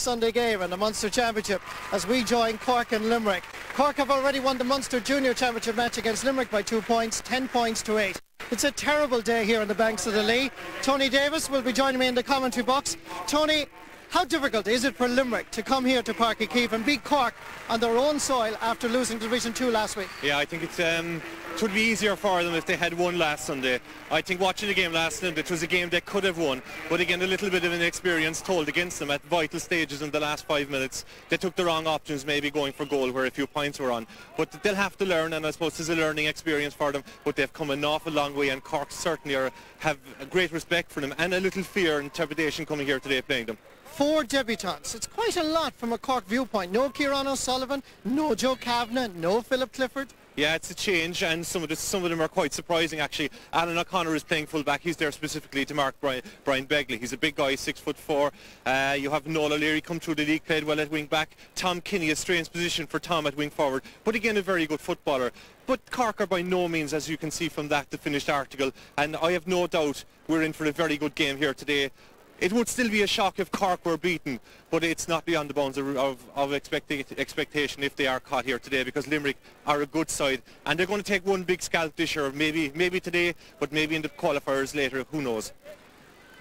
Sunday game in the Munster Championship as we join Cork and Limerick. Cork have already won the Munster Junior Championship match against Limerick by 2 points, 10 points to 8. It's a terrible day here on the banks of the Lee. Tony Davis will be joining me in the commentary box. Tony, how difficult is it for Limerick to come here to Páirc and beat Cork on their own soil after losing Division 2 last week? Yeah, I think it would be easier for them if they had won last Sunday. I think watching the game last Sunday, it was a game they could have won, but again a little bit of inexperience told against them at vital stages in the last 5 minutes. They took the wrong options, maybe going for goal where a few points were on, but they'll have to learn, and I suppose it's a learning experience for them, but they've come an awful long way, and Cork certainly have a great respect for them and a little fear and trepidation coming here today playing them. 4 debutants. It's quite a lot from a Cork viewpoint. No Kieran O'Sullivan, no Joe Kavanagh, no Philip Clifford. Yeah, it's a change, and some of them are quite surprising actually. Alan O'Connor is playing full back. He's there specifically to mark Brian Begley. He's a big guy, 6'4". You have Noel O'Leary come through the league, played well at wing back. Tom Kinney, a strange position for Tom at wing forward, but again a very good footballer. But Cork are by no means, as you can see from that, the finished article, and I have no doubt we're in for a very good game here today. It would still be a shock if Cork were beaten, but it's not beyond the bounds of expectation if they are caught here today, because Limerick are a good side, and they're going to take one big scalp this year, maybe today, but maybe in the qualifiers later, who knows.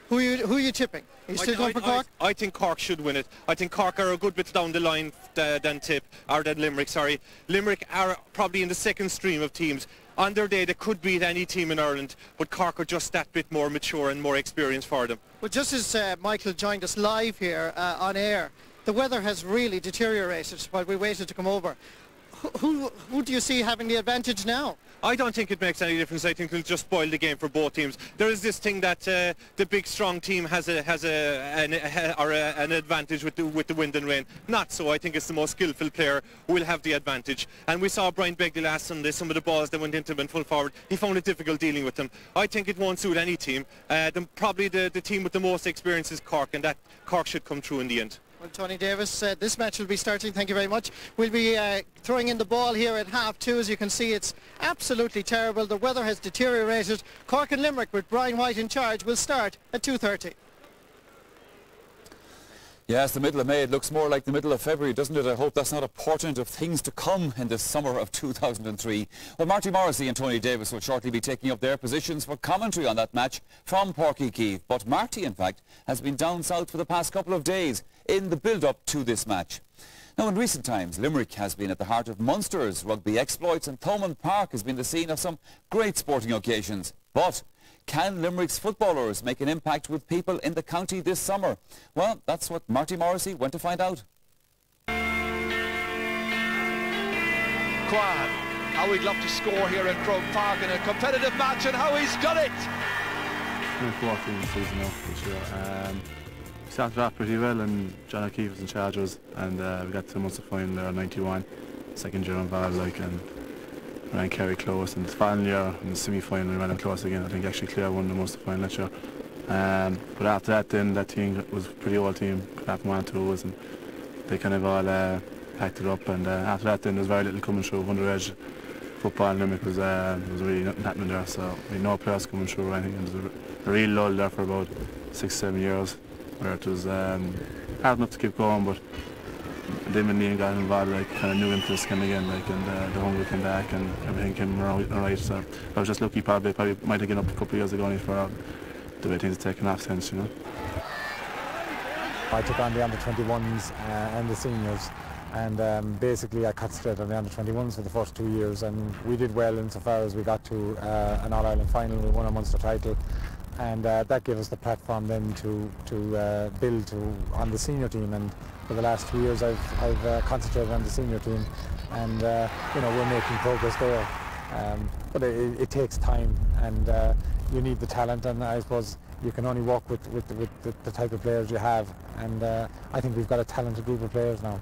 Who are you tipping? Are you still going for Cork? I think Cork should win it. I think Cork are a good bit down the line than Limerick, sorry. Limerick are probably in the second stream of teams. On their day, they could beat any team in Ireland, but Cork are just that bit more mature and more experienced for them. Well, just as Michael joined us live here on air, the weather has really deteriorated while we waited to come over. Who do you see having the advantage now? I don't think it makes any difference. I think it'll just spoil the game for both teams. There is this thing that the big strong team has an advantage with the wind and rain. Not so. I think it's the most skillful player who will have the advantage. And we saw Brian Begley last Sunday, some of the balls that went into him in full forward, he found it difficult dealing with them. I think it won't suit any team. Probably the team with the most experience is Cork, and that Cork should come through in the end. Well, Tony Davis, this match will be starting. Thank you very much. We'll be throwing in the ball here at half-2. As you can see, it's absolutely terrible. The weather has deteriorated. Cork and Limerick, with Brian White in charge, will start at 2:30. Yes, the middle of May. It looks more like the middle of February, doesn't it? I hope that's not a portent of things to come in the summer of 2003. Well, Marty Morrissey and Tony Davis will shortly be taking up their positions for commentary on that match from Páirc. But Marty, in fact, has been down south for the past couple of days in the build-up to this match. Now, in recent times, Limerick has been at the heart of Munster's rugby exploits, and Thomond Park has been the scene of some great sporting occasions. But can Limerick's footballers make an impact with people in the county this summer? Well, that's what Marty Morrissey went to find out. Kwan, how he'd love to score here at Croke Park in a competitive match, and how he's done it! We're walking in the season now, for sure. We started off pretty well, and John O'Keefe was in charge of us, and we got to the Munster final there in '91, second year involved, and ran Kerry close, and the final year in the semi-final we ran them close again. I think actually Clare won the Munster final that year. But after that, then that team was a pretty old team, Clapham 1-2 was, and they kind of all packed it up. And after that, then there was very little coming through. Underage football in Limerick was really nothing happening there. So we had no players coming through or anything. And there was a real lull there for about 6-7 years, where it was hard enough to keep going, but then when Liam got involved, like, kind of new impetus came again, like, and the hunger came back, and everything came around right. So I was just lucky, probably might have given up a couple of years ago for the way things have taken off since, you know. I took on the under-21s and the seniors, and basically I concentrated on the under-21s for the first 2 years, and we did well insofar as we got to an All-Ireland final. We won a Munster title, and that gave us the platform then to build on the senior team. And for the last 2 years I've concentrated on the senior team, and you know, we're making progress there. But it takes time, and you need the talent, and I suppose you can only work with the type of players you have, and I think we've got a talented group of players now.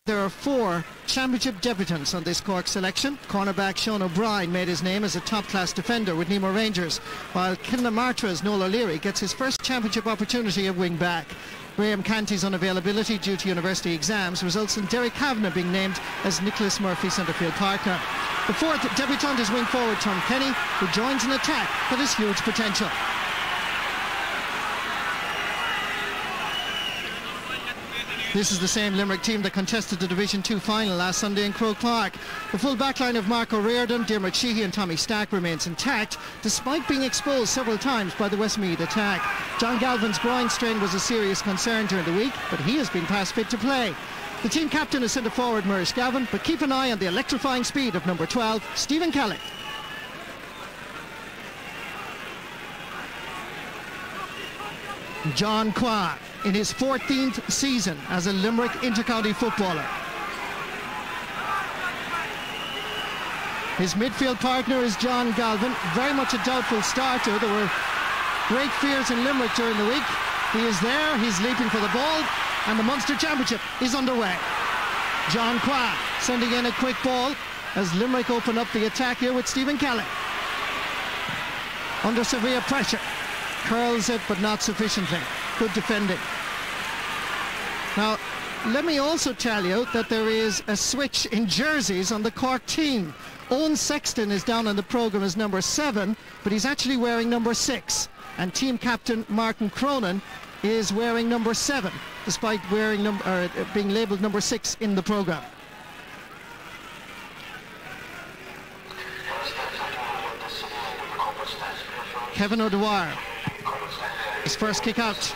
There are 4 championship debutants on this Cork selection. Cornerback Sean O'Brien made his name as a top-class defender with Nemo Rangers, while Kinnamartra's Noel O'Leary gets his first championship opportunity at wing-back. Graham Canty's unavailability due to university exams results in Derek Kavanagh being named as Nicholas Murphy's centre-field partner. The fourth debutant is wing forward Tom Kenny, who joins an attack that has huge potential. This is the same Limerick team that contested the Division 2 final last Sunday in Croke Park. The full backline of Mark O'Riordan, Diarmuid Sheehy and Tommy Stack remains intact, despite being exposed several times by the Westmeath attack. John Galvin's groin strain was a serious concern during the week, but he has been past fit to play. The team captain is centre forward Murish Gavin, but keep an eye on the electrifying speed of number 12, Stephen Kelly. John Qua, in his 14th season as a Limerick intercounty footballer. His midfield partner is John Galvin, very much a doubtful starter. There were great fears in Limerick during the week. He is there, he's leaping for the ball, and the Munster Championship is underway. John Qua sending in a quick ball as Limerick open up the attack here with Stephen Kelly. Under severe pressure. Curls it, but not sufficiently. Good defending. Now, let me also tell you that there is a switch in jerseys on the Cork team. Owen Sexton is down on the programme as number 7, but he's actually wearing number 6. And team captain Martin Cronin is wearing number 7, despite wearing being labelled number 6 in the programme. Kevin O'Dwyer. His first kick out.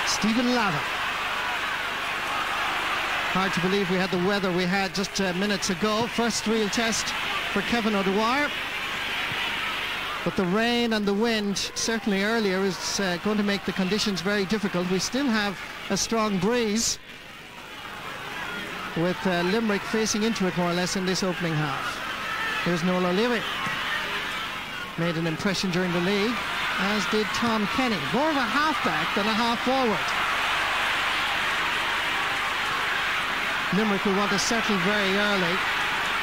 Stephen Lava. Hard to believe we had the weather we had just minutes ago. First real test for Kevin O'Dwyer. But the rain and the wind, certainly earlier, is going to make the conditions very difficult. We still have a strong breeze, with Limerick facing into it more or less in this opening half. Here's Noel O'Leary. Made an impression during the league, as did Tom Kenny. More of a half-back than a half-forward. Limerick will want to settle very early.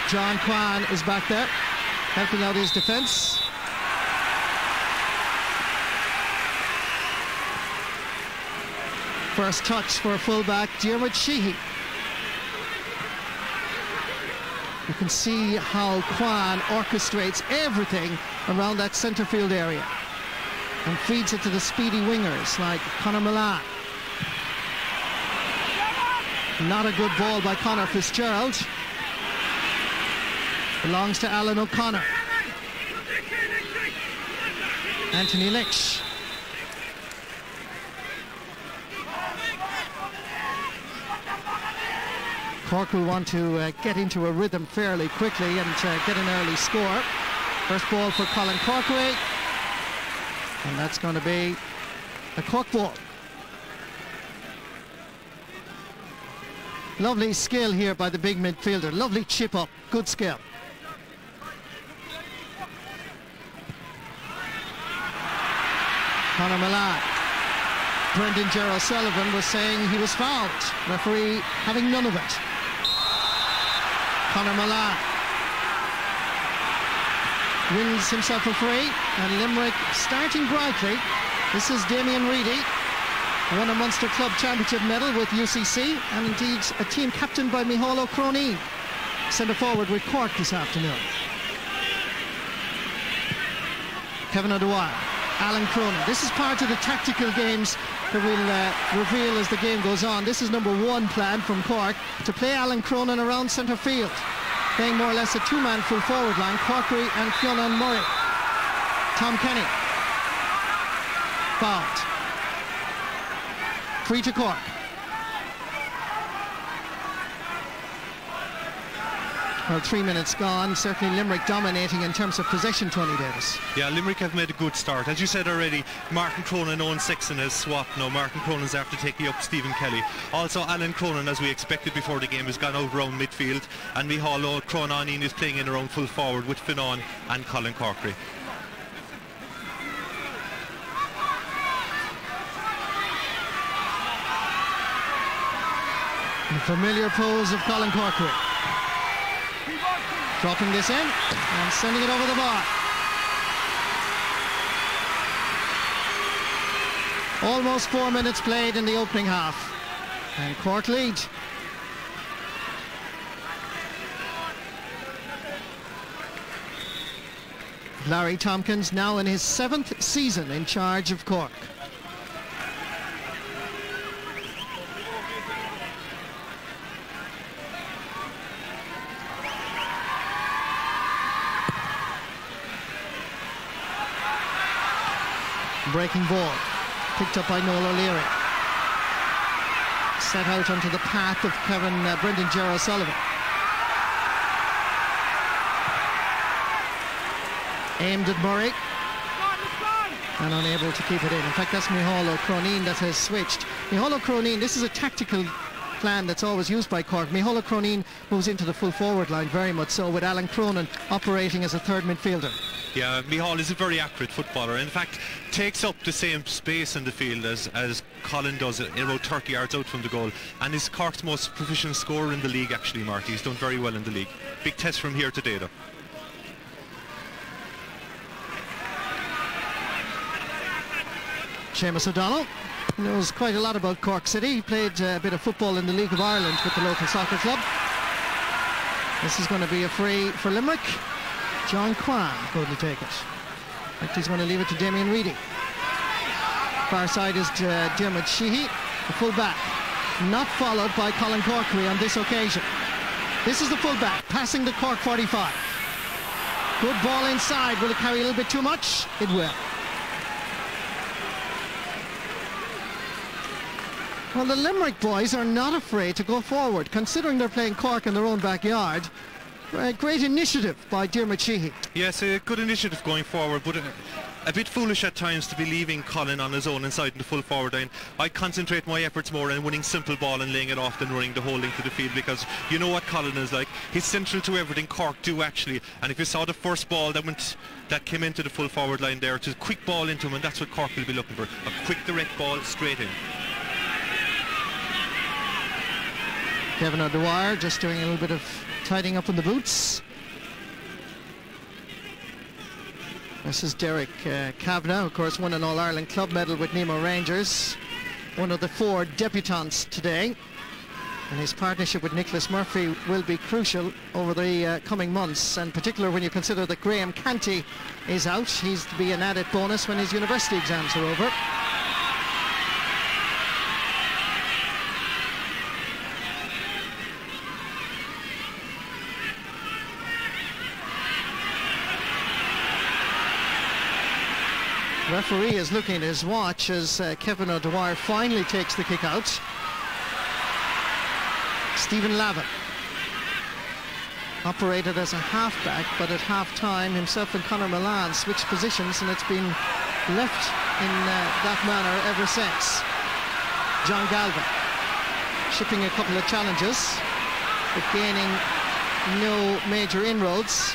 John Kwan is back there, helping out his defence. First touch for full-back Diarmuid Sheehy. You can see how Kwan orchestrates everything around that centre field area and feeds it to the speedy wingers like Conor Milan. Not a good ball by Conor Fitzgerald. Belongs to Alan O'Connor. Anthony Lynch. Cork will want to get into a rhythm fairly quickly and get an early score. First ball for Colin Corkery, and that's going to be a Cork ball. Lovely skill here by the big midfielder. Lovely chip up, good skill. Conor Milan. Brendan Gerald Sullivan was saying he was fouled. Referee having none of it. Conor Milan wins himself a free, and Limerick starting brightly. This is Damien Reedy, won a Munster Club Championship medal with UCC, and indeed a team captained by Micheál O'Croneen, centre forward with Cork this afternoon. Kevin O'Dwyer, Alan Cronin. This is part of the tactical games that we'll reveal as the game goes on. This is number 1 plan from Cork, to play Alan Cronin around centre field, playing more or less a 2-man full forward line, Corkery and Fionn Murray. Tom Kenny. Fouled. Free to Cork. Well, 3 minutes gone. Certainly Limerick dominating in terms of possession, Tony Davis. Yeah, Limerick have made a good start. As you said already, Martin Cronin and Owen Sexton has swapped now. Martin Cronin's after taking up Stephen Kelly. Also, Alan Cronin, as we expected before the game, has gone out around midfield, and Micheál O'Croneen is playing in around full forward with Fionn and Colin Corkery. The familiar pose of Colin Corkery. Dropping this in and sending it over the bar. Almost 4 minutes played in the opening half. And Cork lead. Larry Tompkins now in his 7th season in charge of Cork. Breaking ball, picked up by Noel O'Leary. Set out onto the path of Brendan Gerald Sullivan. Aimed at Murray and unable to keep it in. In fact, that's Micheál Cronin that has switched. Micheál Cronin, this is a tactical plan that's always used by Cork. Micheál Cronin moves into the full forward line very much so, with Alan Cronin operating as a third midfielder. Yeah, Micheál is a very accurate footballer. In fact, takes up the same space in the field as Colin does, about 30 yards out from the goal, and is Cork's most proficient scorer in the league actually, Marty. He's done very well in the league. Big test from here today though. Seamus O'Donnell knows quite a lot about Cork City. He played a bit of football in the League of Ireland with the local soccer club. This is going to be a free for Limerick. John Kwan going to take it. In fact, he's going to leave it to Damien Reedy. Far side is Dermot Sheehy, the full-back. Not followed by Colin Corkery on this occasion. This is the full-back, passing the Cork 45. Good ball inside. Will it carry a little bit too much? It will. Well, the Limerick boys are not afraid to go forward, considering they're playing Cork in their own backyard. Great initiative by Dermot Sheehy. Yes, a good initiative going forward, but a bit foolish at times to be leaving Colin on his own inside in the full forward line. I concentrate my efforts more on winning simple ball and laying it off than running the whole length of the field, because you know what Colin is like. He's central to everything Cork do actually, and if you saw the first ball that came into the full forward line there, it's a quick ball into him, and that's what Cork will be looking for. A quick direct ball straight in. Kevin O'Dwyer just doing a little bit of tidying up in the boots. This is Derek Kavanagh, of course, won an All-Ireland club medal with Nemo Rangers. One of the 4 debutants today. And his partnership with Nicholas Murphy will be crucial over the coming months, and particularly when you consider that Graham Canty is out. He's to be an added bonus when his university exams are over. Referee is looking at his watch as Kevin O'Dwyer finally takes the kick out. Stephen Lavin operated as a half-back, but at half-time himself and Conor Milan switched positions, and it's been left in that manner ever since. John Galvin shipping a couple of challenges, but gaining no major inroads.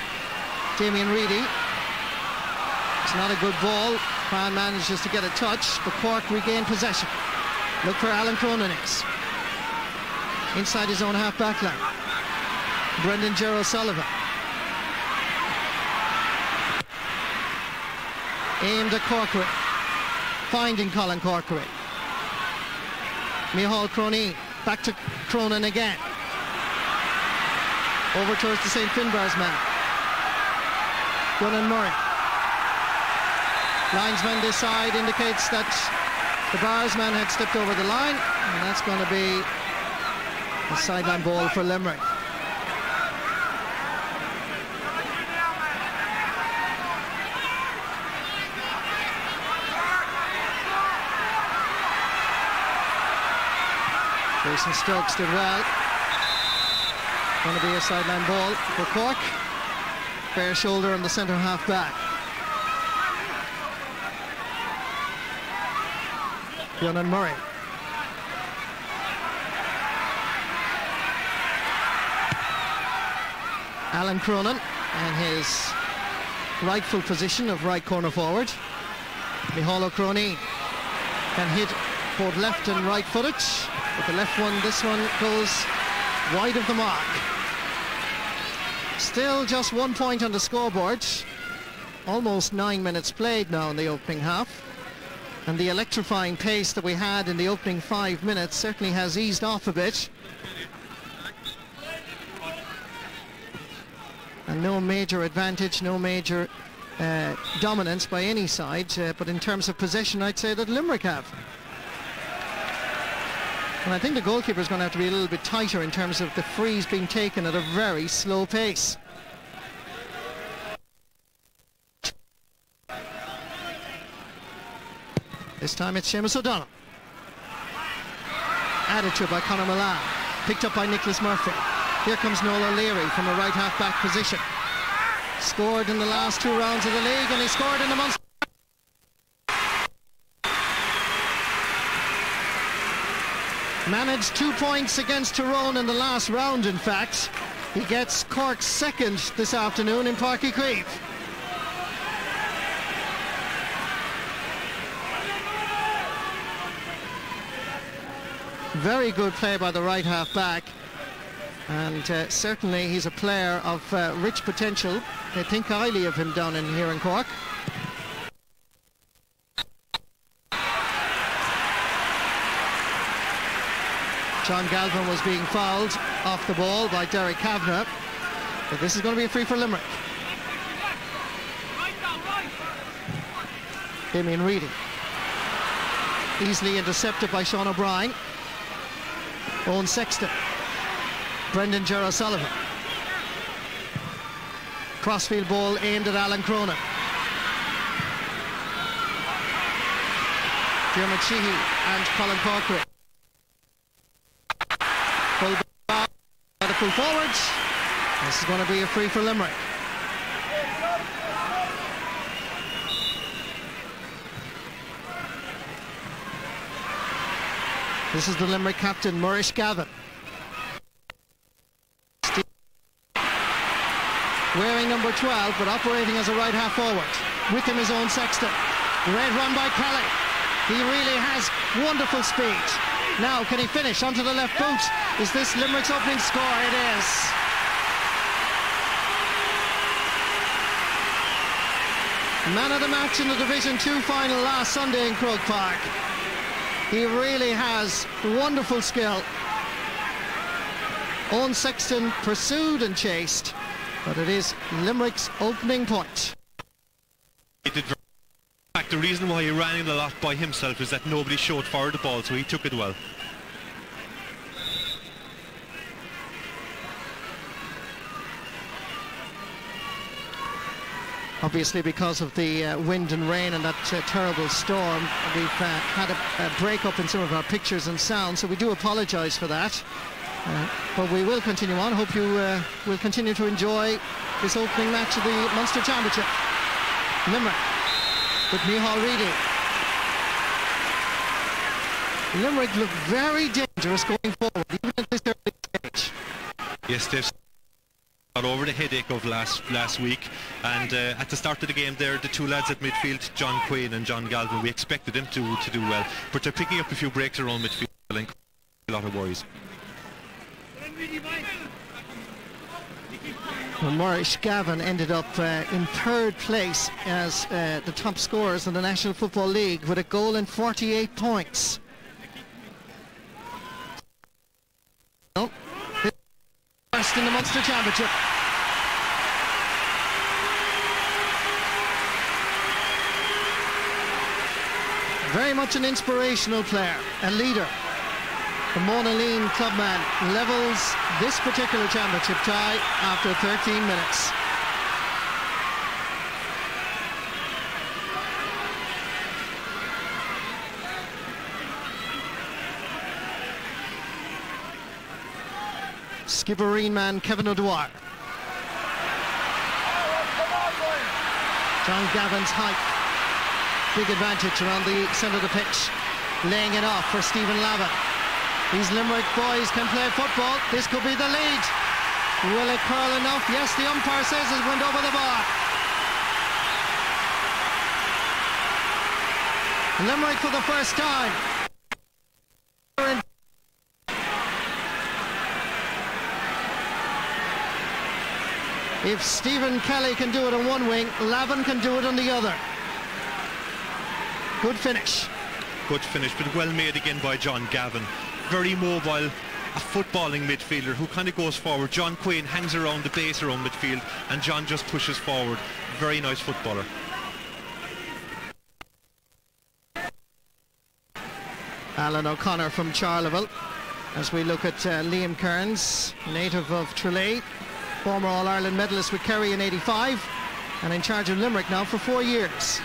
Damien Reedy, it's not a good ball. Kwan manages to get a touch, but Cork regain possession. Look for Alan Cronin inside his own half-back line. Brendan Gerald Sullivan aimed at Corkery, finding Colin Corkery. Micheál Cronin back to Cronin again, over towards the St. Finbarr's man. Gunnan Murray. Linesman this side indicates that the Bars man had stepped over the line, and that's going to be a sideline ball for Limerick. Jason Stokes did well. Going to be a sideline ball for Cork. Bare shoulder on the centre half back. Gunnan Murray. Alan Cronin and his rightful position of right corner forward. Micheál Cronin can hit both left and right footed, but the left one, this one goes wide of the mark. Still just 1 point on the scoreboard. Almost 9 minutes played now in the opening half. And the electrifying pace that we had in the opening 5 minutes certainly has eased off a bit. And no major advantage, no major dominance by any side, but in terms of possession I'd say that Limerick have. And I think the goalkeeper is going to have to be a little bit tighter in terms of the frees being taken at a very slow pace. This time it's Seamus O'Donnell. Added to by Conor Milan. Picked up by Nicholas Murphy. Here comes Noel O'Leary from a right half-back position. Scored in the last 2 rounds of the league, and he scored in the Munster. Managed 2 points against Tyrone in the last round, in fact. He gets Cork's second this afternoon in Páirc. Very good play by the right half-back. And certainly he's a player of rich potential. They think highly of him down in here in Cork. John Galvin was being fouled off the ball by Derek Kavanagh. But this is going to be a free for Limerick. Damien Reedy. Easily intercepted by Sean O'Brien. Owen Sexton. Brendan Gerard Sullivan. Crossfield ball aimed at Alan Cronin. Dermot Sheehy and Colin Corcoran. Full ball by the full forwards. This is going to be a free for Limerick. This is the Limerick captain, Maurice Gavin. Wearing number 12, but operating as a right half forward. With him is Owen Sexton. Great run by Kelly. He really has wonderful speed. Now, can he finish onto the left boot? Is this Limerick's opening score? It is. Man of the match in the Division 2 final last Sunday in Croke Park. He really has wonderful skill. Owen Sexton pursued and chased, but it is Limerick's opening point. In fact, the reason why he ran in a lot by himself is that nobody showed forward the ball, so he took it well. Obviously, because of the wind and rain and that terrible storm, we've had a break-up in some of our pictures and sound, so we do apologise for that. But we will continue on. Hope you will continue to enjoy this opening match of the Munster Championship. Limerick with Micheál Reedy. Limerick look very dangerous going forward, even at this early stage. Yes, they've got over the headache of last week, and at the start of the game there, the 2 lads at midfield, John Quain and John Galvin, we expected them to do well, but they're picking up a few breaks around midfield and a lot of worries. Well, Maurice Gavin ended up in 3rd place as the top scorers in the National Football League with a goal and 48 points. Oh, first in the Munster Championship. Very much an inspirational player, a leader. The Monaleen clubman levels this particular championship tie after 13 minutes. Skibbereen man Kevin O'Dwyer. John Gavin's height. Big advantage around the centre of the pitch. Laying it off for Stephen Lavin. These Limerick boys can play football. This could be the lead. Will it curl enough? Yes, the umpire says it went over the bar. Limerick for the first time. If Stephen Kelly can do it on one wing, Lavin can do it on the other. Good finish. Good finish, but well made again by John Gavin. Very mobile, a footballing midfielder who kind of goes forward. John Quinn hangs around the base around midfield, and John just pushes forward. Very nice footballer. Alan O'Connor from Charleville. As we look at Liam Kearns, native of Tralee, former All-Ireland medalist with Kerry in '85, and in charge of Limerick now for 4 years.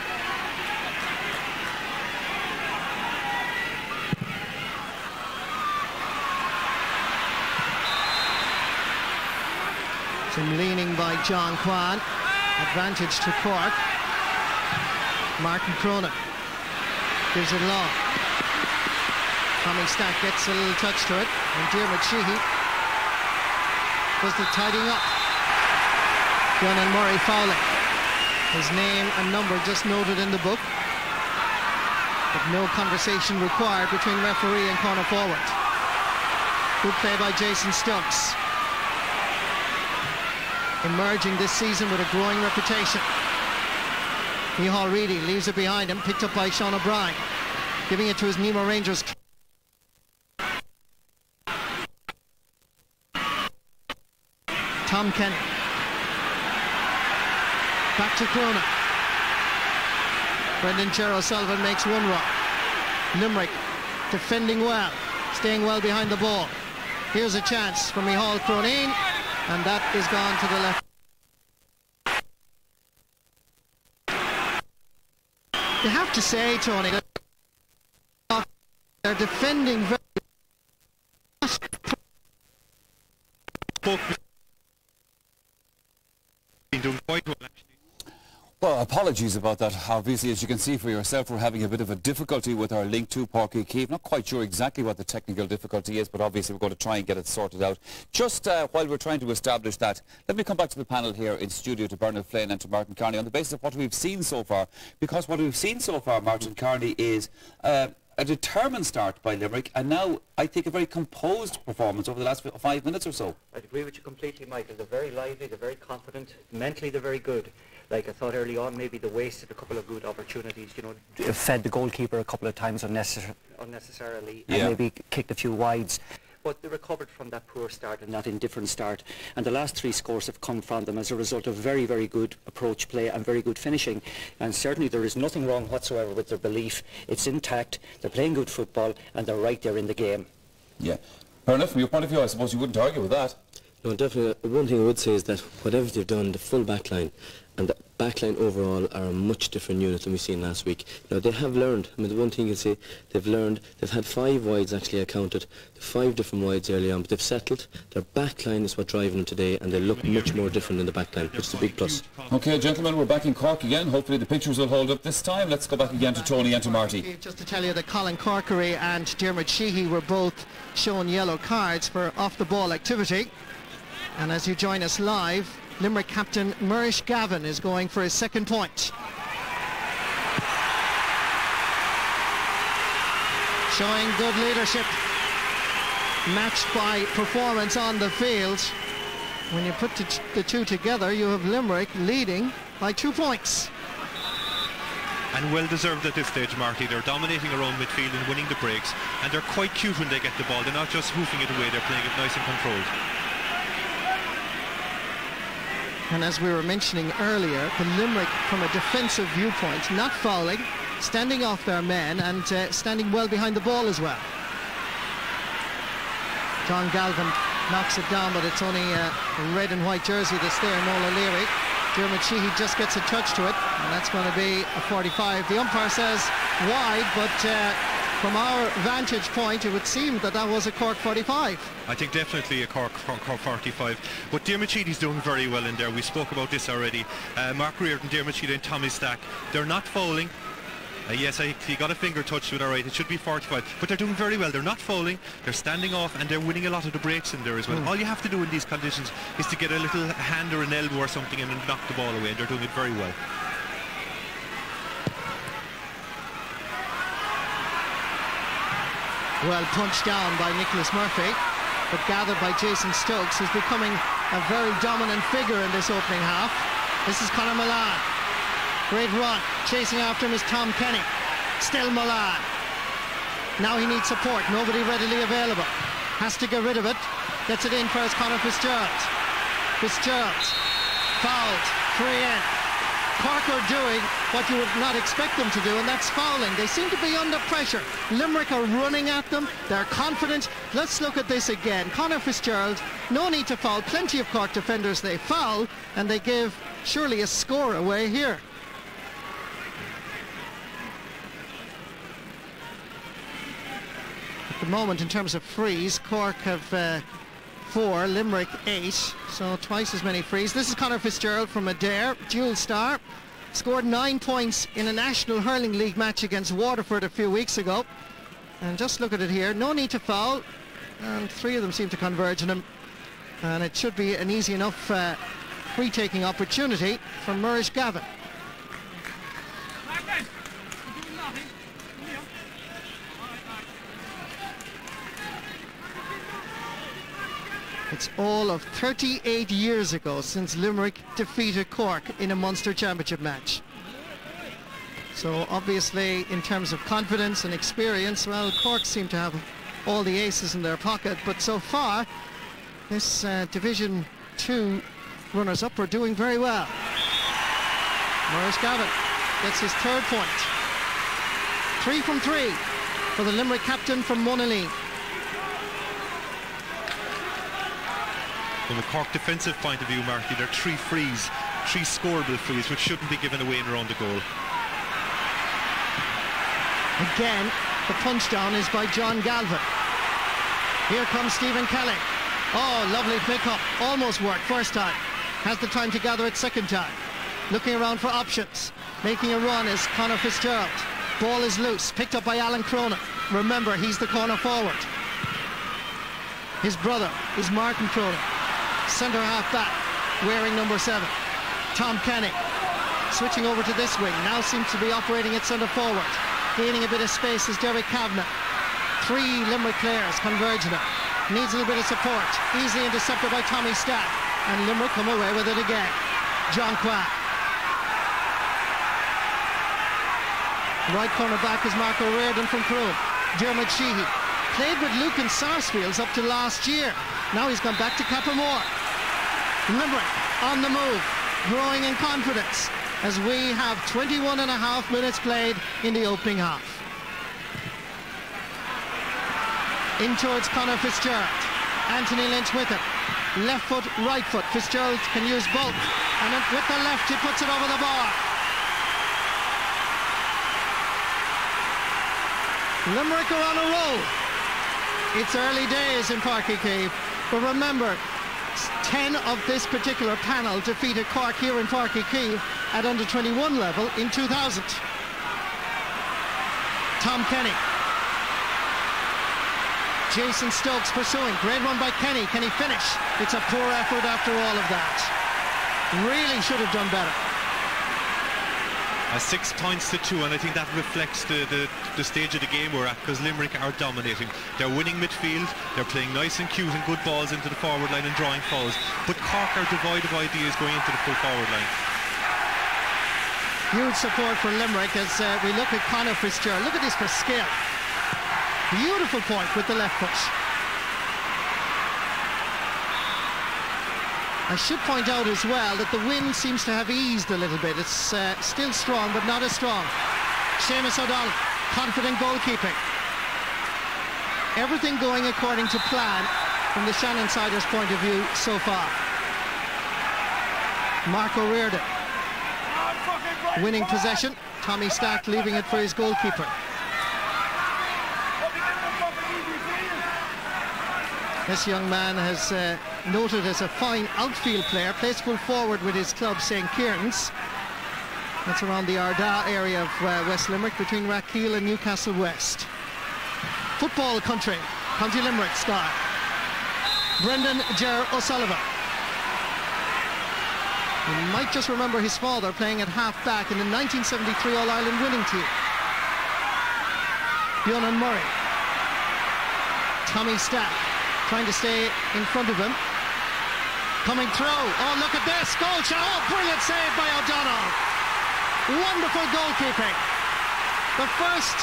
Some leaning by John Kwan. Advantage to Cork. Martin Cronin gives it long. Tommy Stack gets a little touch to it, and Diarmuid Sheehy does the tidying up. Donnell Murray fouling. His name and number just noted in the book, but no conversation required between referee and corner forward. Good play by Jason Stokes. Emerging this season with a growing reputation. Micheál Reedy leaves it behind him, picked up by Sean O'Brien, giving it to his Nemo Rangers. Tom Kenny. Back to Cronin. Brendan Cher O'Sullivan makes one run. Limerick defending well, staying well behind the ball. Here's a chance for Micheál Cronin, and that is gone to the left. You have to say, Tony, that they're defending very doing quite well, actually. Well, apologies about that. Obviously, as you can see for yourself, we're having a bit of a difficulty with our link to Páirc Keith. Not quite sure exactly what the technical difficulty is, but obviously we're going to try and get it sorted out. Just while we're trying to establish that, let me come back to the panel here in studio, to Bernard Flynn and to Martin Carney, on the basis of what we've seen so far. Because what we've seen so far, Martin Carney, is a determined start by Limerick, and now I think a very composed performance over the last 5 minutes or so. I'd agree with you completely, Michael. They're very lively, they're very confident, mentally they're very good. Like I thought early on, maybe they wasted a couple of good opportunities, you know, fed the goalkeeper a couple of times unnecessarily, and maybe kicked a few wides. But they recovered from that poor start and that indifferent start, and the last 3 scores have come from them as a result of very, very good approach play and very good finishing. And certainly there is nothing wrong whatsoever with their belief. It's intact, they're playing good football, and they're right there in the game. Yeah. Bernard, from your point of view, I suppose you wouldn't argue with that. No, definitely. One thing I would say is that whatever they've done, the full back line and the back line overall are a much different unit than we've seen last week. Now, they have learned. I mean, the one thing you can say, they've learned. They've had 5 wides actually accounted, 5 different wides early on, but they've settled. Their back line is what's driving them today, and they look much more different in the back line, which is a big plus. OK, gentlemen, we're back in Cork again. Hopefully the pictures will hold up this time. Let's go back again to Tony and to Marty. Just to tell you that Colin Corkery and Diarmuid Sheehy were both shown yellow cards for off-the-ball activity. And as you join us live, Limerick captain Murish Gavin is going for his second point. Showing good leadership, matched by performance on the field. When you put the two together, you have Limerick leading by 2 points. And well deserved at this stage, Marty. They're dominating around midfield and winning the breaks, and they're quite cute when they get the ball. They're not just hoofing it away, they're playing it nice and controlled. And as we were mentioning earlier, the Limerick, from a defensive viewpoint, not fouling, standing off their men, and standing well behind the ball as well. John Galvin knocks it down, but it's only a red and white jersey that's there, Noel O'Leary. Diarmuid Sheehy just gets a touch to it, and that's going to be a 45. The umpire says wide, but from our vantage point, it would seem that that was a Cork 45. I think definitely a Cork 45. But Diarmuid Sheehy's doing very well in there. We spoke about this already. Mark Reardon, Diarmuid Sheehy and Tommy Stack, they're not fouling. Yes, he got a finger touch to it, all right. It should be 45. But they're doing very well. They're not fouling, they're standing off, and they're winning a lot of the breaks in there as well. All you have to do in these conditions is to get a little hand or an elbow or something in and knock the ball away, and they're doing it very well. Well punched down by Nicholas Murphy, but gathered by Jason Stokes, who's becoming a very dominant figure in this opening half. This is Conor Milan. Great run. Chasing after him is Tom Kenny. Still Milan. Now he needs support. Nobody readily available. Has to get rid of it. Gets it in for his Conor Fitzgerald. Fitzgerald fouled. 3 in. Cork are doing what you would not expect them to do, and that's fouling. They seem to be under pressure. Limerick are running at them. They're confident. Let's look at this again. Conor Fitzgerald, no need to foul. Plenty of Cork defenders. They foul, and they give surely a score away here. At the moment, in terms of frees, Cork have 4, Limerick 8, so twice as many frees. This is Conor Fitzgerald from Adair, dual star. Scored 9 points in a National Hurling League match against Waterford a few weeks ago. And just look at it here, no need to foul, and 3 of them seem to converge on him. And it should be an easy enough free-taking opportunity for Murish Gavin. It's all of 38 years ago since Limerick defeated Cork in a Munster Championship match. So obviously, in terms of confidence and experience, well, Cork seem to have all the aces in their pocket, but so far this Division 2 runners-up are doing very well. Murish Gavin gets his 3rd point. 3 from 3 for the Limerick captain from Monaleen. From a Cork defensive point of view, Marty, there are 3 frees, 3 scoreable frees, which shouldn't be given away in around the goal. Again, the punch down is by John Galvin. Here comes Stephen Kelly. Oh, lovely pick-up. Almost worked first time. Has the time to gather it second time. Looking around for options. Making a run is Conor Fitzgerald. Ball is loose. Picked up by Alan Cronin. Remember, he's the corner forward. His brother is Martin Cronin. Centre half back, wearing number 7. Tom Kenny switching over to this wing, now seems to be operating at centre forward. Gaining a bit of space is Derek Kavanagh. 3 Limerick players converging him. Needs a little bit of support. Easily intercepted by Tommy Stack. And Limerick come away with it again. John Quinn. Right corner back is Marco Reardon from Croom. Dermot Sheehy. Played with Lucan Sarsfields up to last year. Now he's gone back to Cappamore. Limerick on the move, growing in confidence as we have 21.5 minutes played in the opening half. In towards Conor Fitzgerald. Anthony Lynch with him. Left foot, right foot. Fitzgerald can use both. And then with the left he puts it over the bar. Limerick are on a roll. It's early days in Páirc Cave, but remember, 10 of this particular panel defeated Cork here in Páirc Cave at under-21 level in 2000. Tom Kenny. Jason Stokes pursuing. Great run by Kenny. Can he finish? It's a poor effort after all of that. Really should have done better. 6 points to 2, and I think that reflects the stage of the game we're at, because Limerick are dominating. They're winning midfield, they're playing nice and cute and good balls into the forward line and drawing fouls, but Cork are devoid of ideas going into the full forward line. Huge support for Limerick as we look at Conor Fitzgerald. Look at this for skill. Beautiful point with the left foot. I should point out as well that the wind seems to have eased a little bit. It's still strong, but not as strong. Seamus O'Donnell, confident goalkeeping. Everything going according to plan from the Shannonsiders' point of view so far. Marco Reardon winning possession. Tommy Stack leaving it for his goalkeeper. This young man has noted as a fine outfield player, plays full forward with his club St. Kieran's. That's around the Ardagh area of West Limerick, between Rathkeale and Newcastle West. Football country, County Limerick style. Brendan Ger O'Sullivan. You might just remember his father playing at half-back in the 1973 All-Ireland winning team. Bjorn Murray. Tommy Stack trying to stay in front of him. Coming through. Oh, look at this. Goal shot. Oh, brilliant save by O'Donnell. Wonderful goalkeeping. The first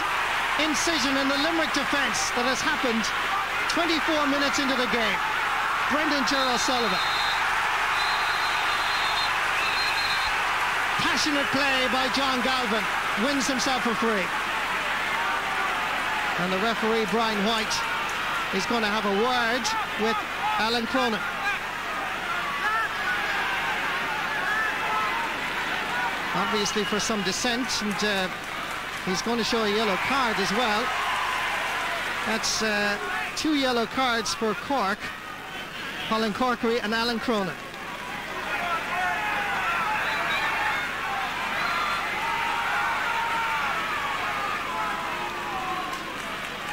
incision in the Limerick defence that has happened 24 minutes into the game. Brendan Gerald Sullivan. Passionate play by John Galvin. Wins himself a free. And the referee, Brian White, is going to have a word with Alan Cronin. Obviously for some dissent, and he's going to show a yellow card as well. That's 2 yellow cards for Cork, Colin Corkery and Alan Cronin.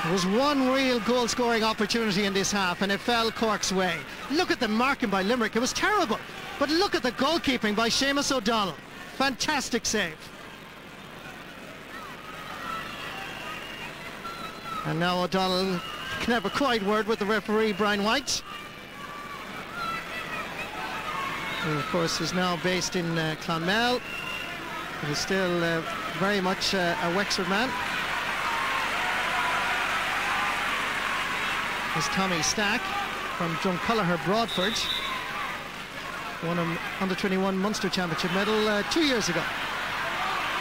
There was one real goal-scoring opportunity in this half, and it fell Cork's way. Look at the marking by Limerick. It was terrible. But look at the goalkeeping by Seamus O'Donnell. Fantastic save. And now O'Donnell can have a quiet word with the referee, Brian White. Who, of course, is now based in Clonmel. He's still very much a Wexford man. Is Tommy Stack from Drumculliher Broadford. Won an under-21 Munster Championship medal 2 years ago.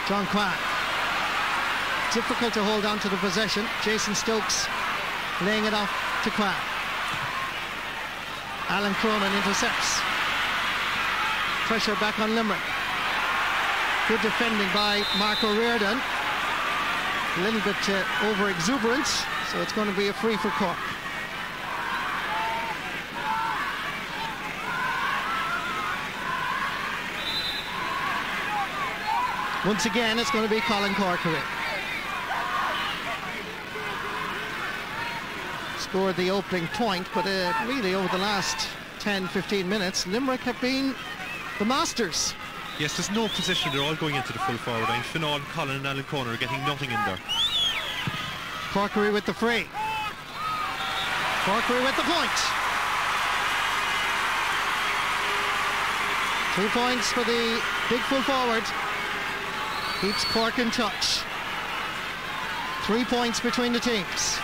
John Kwan. Difficult to hold on to the possession. Jason Stokes laying it off to Kwan. Alan Cronin intercepts. Pressure back on Limerick. Good defending by Mark O'Riordan. A little bit over-exuberant, so it's going to be a free for Cork. Once again, it's going to be Colin Corkery. Scored the opening point, but really over the last 10-15 minutes, Limerick have been the masters. Yes, there's no position. They're all going into the full forward line. Fionnán, Colin and Alan Cronin are getting nothing in there. Corkery with the free. Corkery with the point. 2 points for the big full forward. Keeps Cork in touch. 3 points between the teams.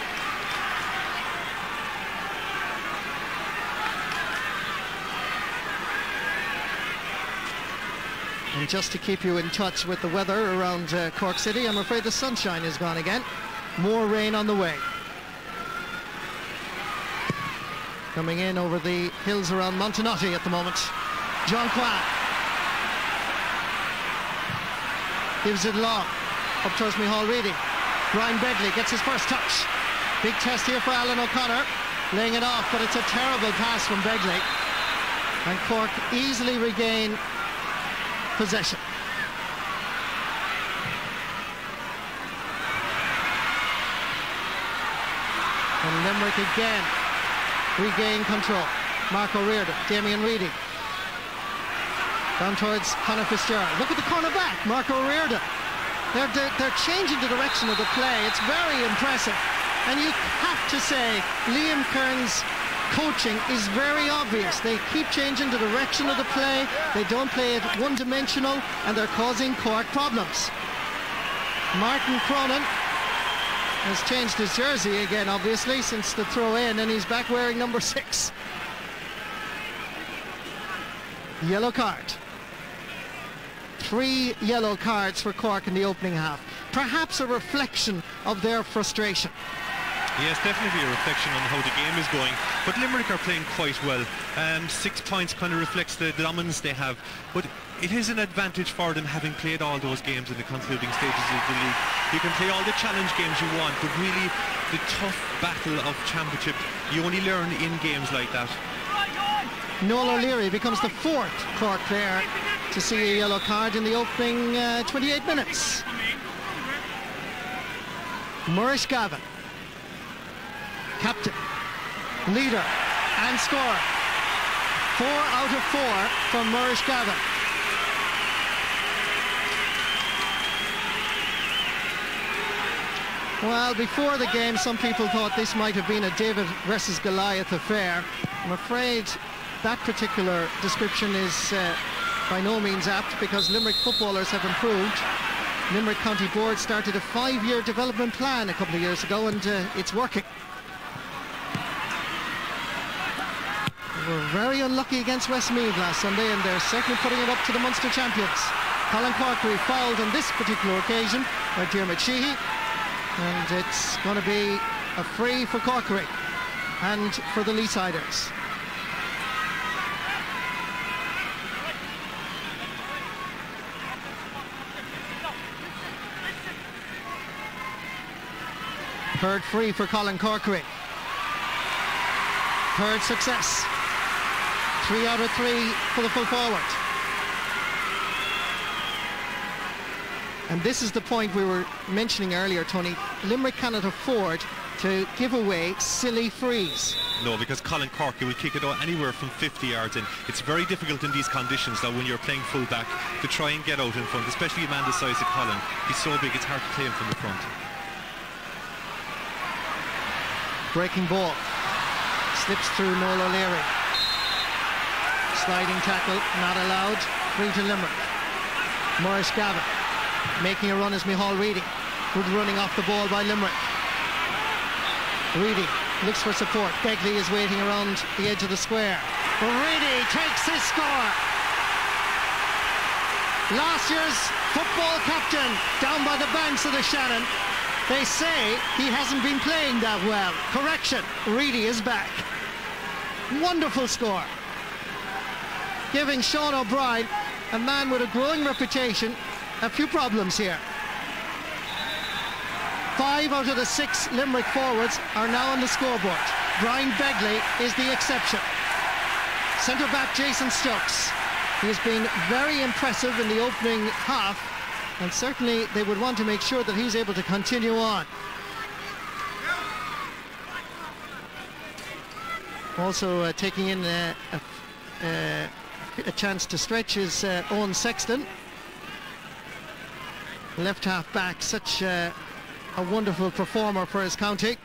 And just to keep you in touch with the weather around Cork City, I'm afraid the sunshine is gone again. More rain on the way. Coming in over the hills around Montenotte at the moment. John Kwan. Gives it long. Up towards Micheál Reedy. Brian Begley gets his first touch. Big test here for Alan O'Connor. Laying it off, but it's a terrible pass from Begley. And Cork easily regain possession. And Limerick again regain control. Mark O'Riordan, Damien Reedy. Down towards Conor Fitzgerald. Look at the corner back, Mark O'Riordan. They're changing the direction of the play. It's very impressive. And you have to say, Liam Kern's coaching is very obvious. They keep changing the direction of the play. They don't play it one-dimensional, and they're causing Cork problems. Martin Cronin has changed his jersey again, obviously, since the throw-in, and he's back wearing number 6. Yellow card. 3 yellow cards for Cork in the opening half. Perhaps a reflection of their frustration. Yes, definitely a reflection on how the game is going. But Limerick are playing quite well. 6 points kind of reflects the dominance they have. But it is an advantage for them having played all those games in the concluding stages of the league. You can play all the challenge games you want, but really the tough battle of championship, you only learn in games like that. Noel O'Leary becomes the 4th Cork player to see a yellow card in the opening 28 minutes. Murish Gavin, captain, leader and scorer. 4 out of 4 from Murish Gavin. Well, before the game, some people thought this might have been a David versus Goliath affair. I'm afraid that particular description is by no means apt, because Limerick footballers have improved. Limerick County Board started a 5-year development plan a couple of years ago, and it's working. They were very unlucky against Westmeath last Sunday, and they're certainly putting it up to the Munster champions. Colin Corkery fouled on this particular occasion by Diarmuid Sheehy, and it's going to be a free for Corkery and for the Leesiders. Third free for Colin Corkery. Third success. 3 out of 3 for the full forward. And this is the point we were mentioning earlier, Tony. Limerick cannot afford to give away silly frees. No, because Colin Corkery will kick it out anywhere from 50 yards in. It's very difficult in these conditions now when you're playing full back to try and get out in front, especially a man the size of Colin. He's so big it's hard to play him from the front. Breaking ball. Slips through Noel O'Leary. Sliding tackle, not allowed. Free to Limerick. Maurice Gavin making a run as Micheál Reedy. Good running off the ball by Limerick. Reedy looks for support. Begley is waiting around the edge of the square. Reedy takes his score. Last year's football captain down by the banks of the Shannon. They say he hasn't been playing that well. Correction, Reedy is back. Wonderful score. Giving Sean O'Brien, a man with a growing reputation, a few problems here. 5 out of the 6 Limerick forwards are now on the scoreboard. Brian Begley is the exception. Centre-back Jason Stokes. He has been very impressive in the opening half, and certainly they would want to make sure that he's able to continue on. Also taking in a chance to stretch is Owen Sexton. Left half back, such a wonderful performer for his county.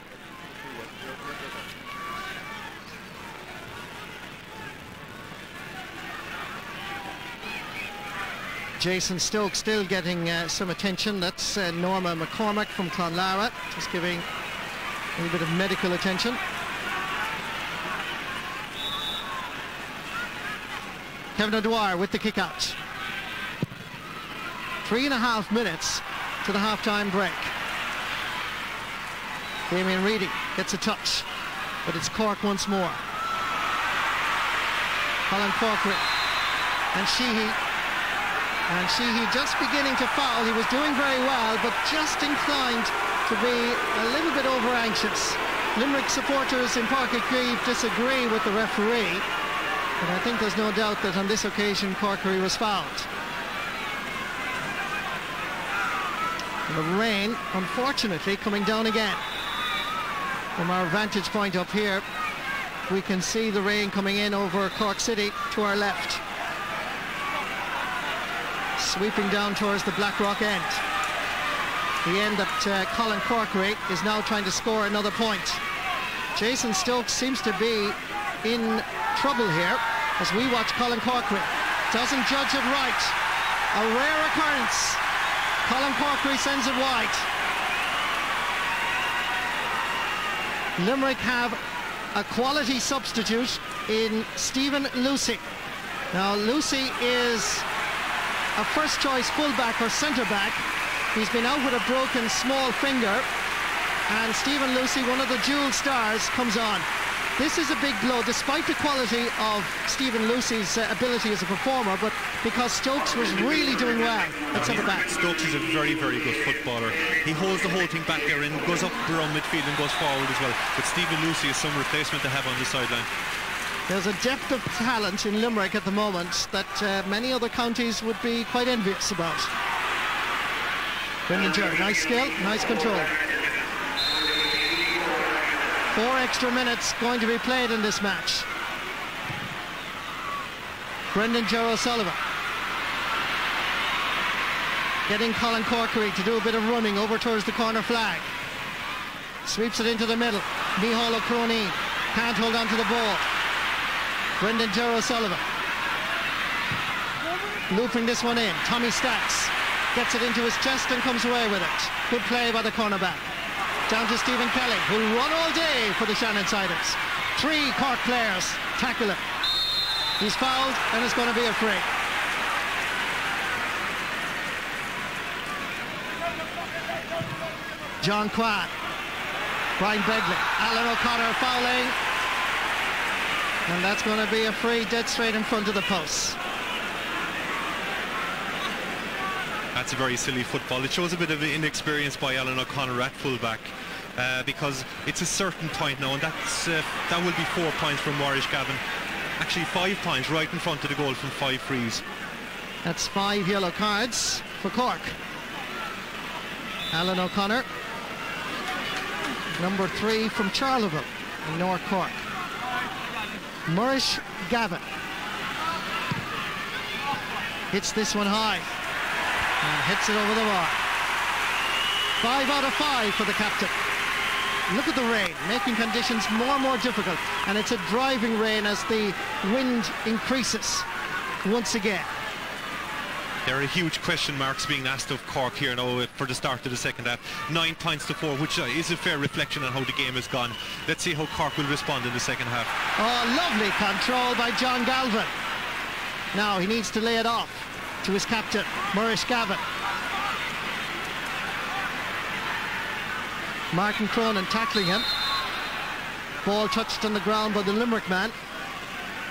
Jason Stokes still getting some attention. That's Norma McCormack from Clonlara, just giving a little bit of medical attention. Kevin O'Dwyer with the kick out. 3.5 minutes to the half-time break. Damien Reedy gets a touch, but it's Cork once more. Colin Corkery and Sheehy. And Sheehy just beginning to foul. He was doing very well, but just inclined to be a little bit over-anxious. Limerick supporters in Páirc disagree with the referee, but I think there's no doubt that on this occasion Corkery was fouled. And the rain, unfortunately, coming down again. From our vantage point up here, we can see the rain coming in over Cork City to our left. Sweeping down towards the Blackrock end. The end that Colin Corkery is now trying to score another point. Jason Stokes seems to be in trouble here as we watch Colin Corkery. Doesn't judge it right. A rare occurrence. Colin Corkery sends it wide. Limerick have a quality substitute in Stephen Lucy. Now Lucy is a first choice fullback or centre back. He's been out with a broken small finger, and Stephen Lucy, one of the dual stars, comes on. This is a big blow, despite the quality of Stephen Lucy's ability as a performer, but because Stokes was really doing well at centre back. Stokes is a very, very good footballer. He holds the whole thing back there and goes up around midfield and goes forward as well. But Stephen Lucy is some replacement to have on the sideline. There's a depth of talent in Limerick at the moment that many other counties would be quite envious about. Brendan Jerry, nice skill, nice control. 4 extra minutes going to be played in this match. Brendan Jerry O'Sullivan getting Colin Corkery to do a bit of running over towards the corner flag. Sweeps it into the middle. Micheál O'Croneen can't hold on to the ball. Brendan Jerry O'Sullivan looping this one in. Tommy Stacks gets it into his chest and comes away with it. Good play by the cornerback. Down to Stephen Kelly, who'll run all day for the Shannonsiders. 3 Cork players tackle him. He's fouled and it's going to be a free. John Kwan, Brian Begley, Alan O'Connor fouling, and that's going to be a free dead straight in front of the posts. That's a very silly football. It shows a bit of inexperience by Alan O'Connor at fullback, because it's a certain point now, and that will be 4 points from Maurice Gavin. Actually 5 points right in front of the goal from 5 frees. That's 5 yellow cards for Cork. Alan O'Connor, number 3 from Charleville in North Cork. Maurice Gavin hits this one high and hits it over the bar. 5 out of 5 for the captain. Look at the rain, making conditions more and more difficult, and it's a driving rain as the wind increases once again. There are huge question marks being asked of Cork here now for the start of the second half. 9 points to 4, which is a fair reflection on how the game has gone. Let's see how Cork will respond in the second half. Oh, lovely control by John Galvin. Now he needs to lay it off to his captain, Maurice Gavin. Martin Cronin tackling him. Ball touched on the ground by the Limerick man.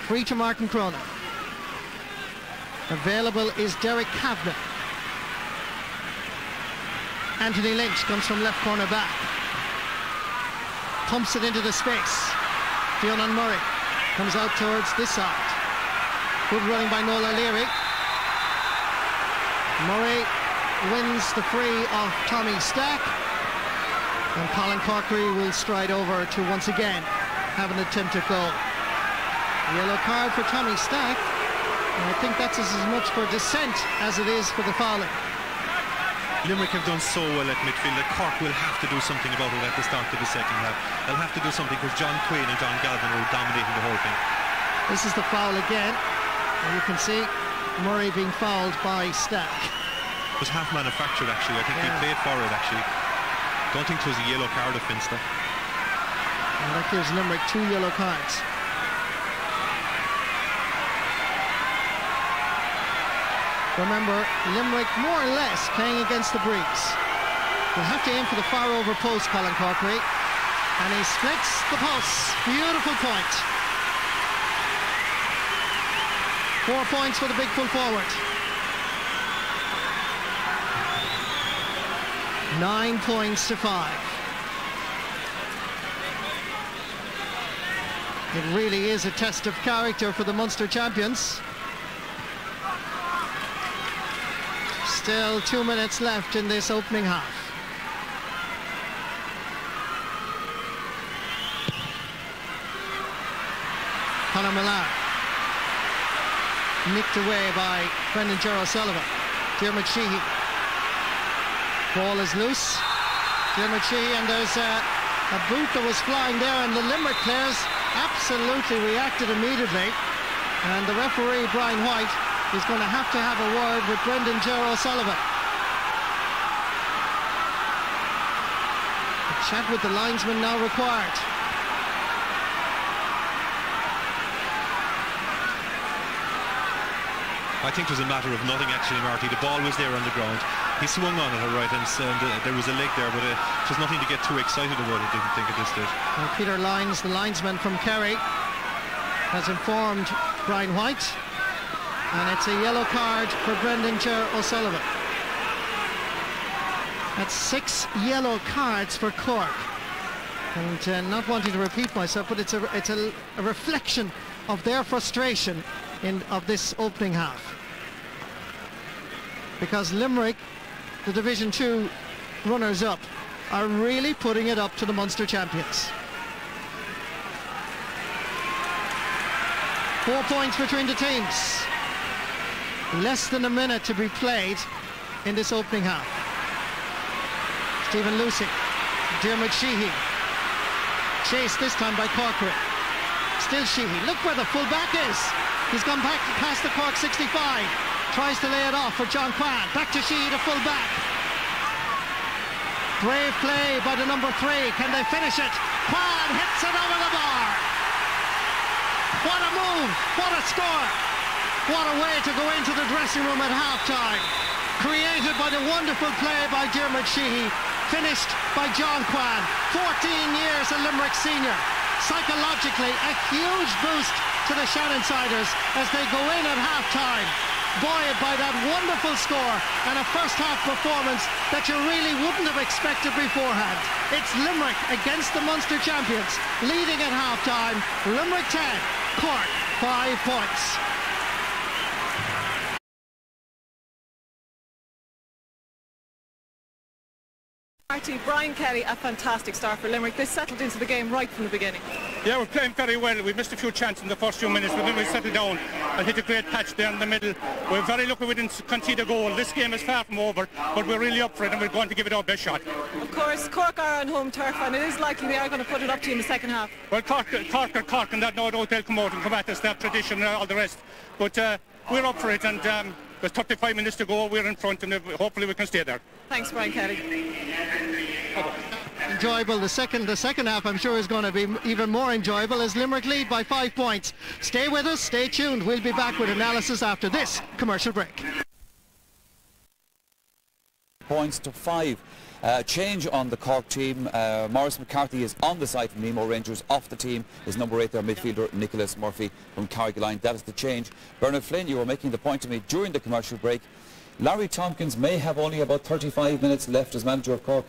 Free to Martin Cronin. Available is Derek Kavanagh. Anthony Lynch comes from left corner back. Pumps it into the space. Fionn Murray comes out towards this side. Good running by Noel O'Leary. Murray wins the free of Tommy Stack. And Colin Corkery will stride over to once again have an attempt at goal. Yellow card for Tommy Stack. And I think that's as much for dissent as it is for the fouling. Limerick have done so well at midfield that Cork will have to do something about it at the start of the second half. They'll have to do something because John Quinn and John Galvin are dominating the whole thing. This is the foul again. And you can see Murray being fouled by Stack. It was half manufactured actually. I think they played for it actually. Don't think it was a yellow card offence though. And that gives Limerick 2 yellow cards. Remember, Limerick more or less playing against the breeze. He'll have to aim for the far over post, Colin Corkery. And he splits the posts. Beautiful point. 4 points for the big full forward. 9 points to 5. It really is a test of character for the Munster champions. Still 2 minutes left in this opening half. Conor Millar. Nicked away by Brendan Gerald Sullivan. Diarmuid Sheehy. Ball is loose. Diarmuid Sheehy, and there's a boot that was flying there, and the Limerick players absolutely reacted immediately. And the referee, Brian White, is going to have a word with Brendan Gerald Sullivan. A chat with the linesman now required. I think it was a matter of nothing actually, Marty. The ball was there on the ground. He swung on it, all right, and there was a leg there, but it was nothing to get too excited about, I didn't think, at this stage. Well, Peter Lyons, the linesman from Kerry, has informed Brian White, and it's a yellow card for Brendan Ger O'Sullivan. That's 6 yellow cards for Cork. And not wanting to repeat myself, but it's a reflection of their frustration of this opening half. Because Limerick, the Division 2 runners-up, are really putting it up to the Munster champions. 4 points between the teams. Less than a minute to be played in this opening half. Stephen Lucy, Diarmuid Sheehy. Chased this time by Corkery. Still Sheehy. Look where the full back is. He's gone back past the Cork 65. tries to lay it off for John Quan. Back to Sheehy, the full back. Brave play by the number 3. Can they finish it? Quan hits it over the bar. What a move, what a score. What a way to go into the dressing room at half-time. Created by the wonderful play by Dermot Sheehy. Finished by John Quan. 14 years a Limerick senior. Psychologically, a huge boost to the Shannonsiders as they go in at half-time, buoyed by that wonderful score and a first-half performance that you really wouldn't have expected beforehand. It's Limerick against the Munster champions, leading at half-time. Limerick 10, Cork 5 points. Marty, Brian Kelly, a fantastic start for Limerick. They settled into the game right from the beginning. Yeah, we're playing very well. We missed a few chances in the first few minutes, but then we settled down and hit a great patch there in the middle. We're very lucky we didn't concede a goal. This game is far from over, but we're really up for it and we're going to give it our best shot. Of course, Cork are on home turf and it is likely they are going to put it up to you in the second half. Well, Cork are Cork, and that no doubt they'll come out and come at us, that tradition and all the rest. But we're up for it, and there's 35 minutes to go. We're in front and hopefully we can stay there. Thanks, Brian Kelly. Enjoyable. The second half, I'm sure, is going to be even more enjoyable as Limerick lead by 5 points. Stay with us, stay tuned. We'll be back with analysis after this commercial break. Points to 5. Change on the Cork team. Maurice McCarthy is on the side from Nemo Rangers. Off the team is number 8 there, midfielder Nicholas Murphy from Carrigaline. That is the change. Bernard Flynn, you were making the point to me during the commercial break. Larry Tompkins may have only about 35 minutes left as manager of Cork.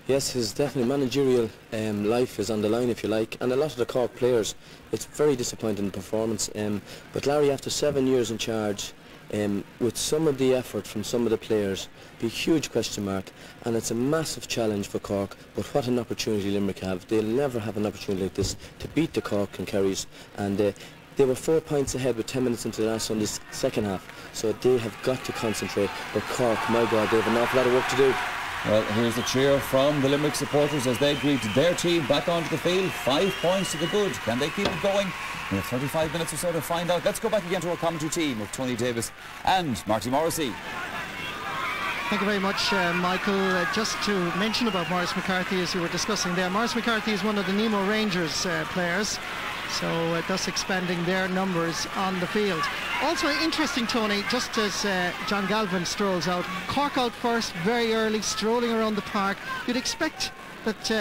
Yes, his definitely managerial life is on the line, if you like, and a lot of the Cork players, it's very disappointing performance. But Larry, after 7 years in charge, with some of the effort from some of the players, be a huge question mark, and it's a massive challenge for Cork. But what an opportunity Limerick have. They'll never have an opportunity like this to beat the Cork and Kerrys, and they were 4 points ahead with 10 minutes into the last Sunday's second half, so they have got to concentrate. But Cork, my God, they have an awful lot of work to do. Well, here's the cheer from the Limerick supporters as they greet their team back onto the field. 5 points to the good. Can they keep it going? We have 35 minutes or so to find out. Let's go back again to our commentary team of Tony Davis and Marty Morrissey. Thank you very much, Michael. Just to mention about Maurice McCarthy, as you were discussing there, Maurice McCarthy is one of the Nemo Rangers players, so thus expanding their numbers on the field. Also interesting, Tony, just as John Galvin strolls out, Cork out first, very early, strolling around the park. You'd expect that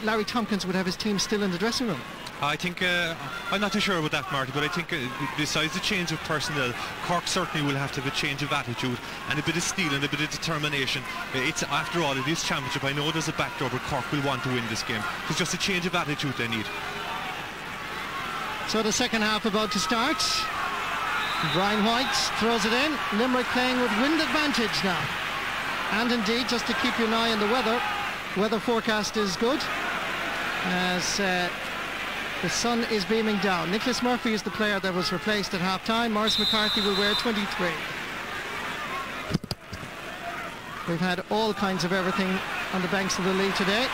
Larry Tompkins would have his team still in the dressing room. I think, I'm not too sure about that, Marty, but I think besides the change of personnel, Cork certainly will have to have a change of attitude and a bit of steel and a bit of determination. It's, after all, it is championship. I know there's a backdrop, but Cork will want to win this game. It's just a change of attitude they need. So the second half about to start. Brian White throws it in. Limerick playing with wind advantage now. And indeed, just to keep your eye on the weather forecast is good, as the sun is beaming down. Nicholas Murphy is the player that was replaced at half-time. Maurice McCarthy will wear 23. We've had all kinds of everything on the banks of the Lee today,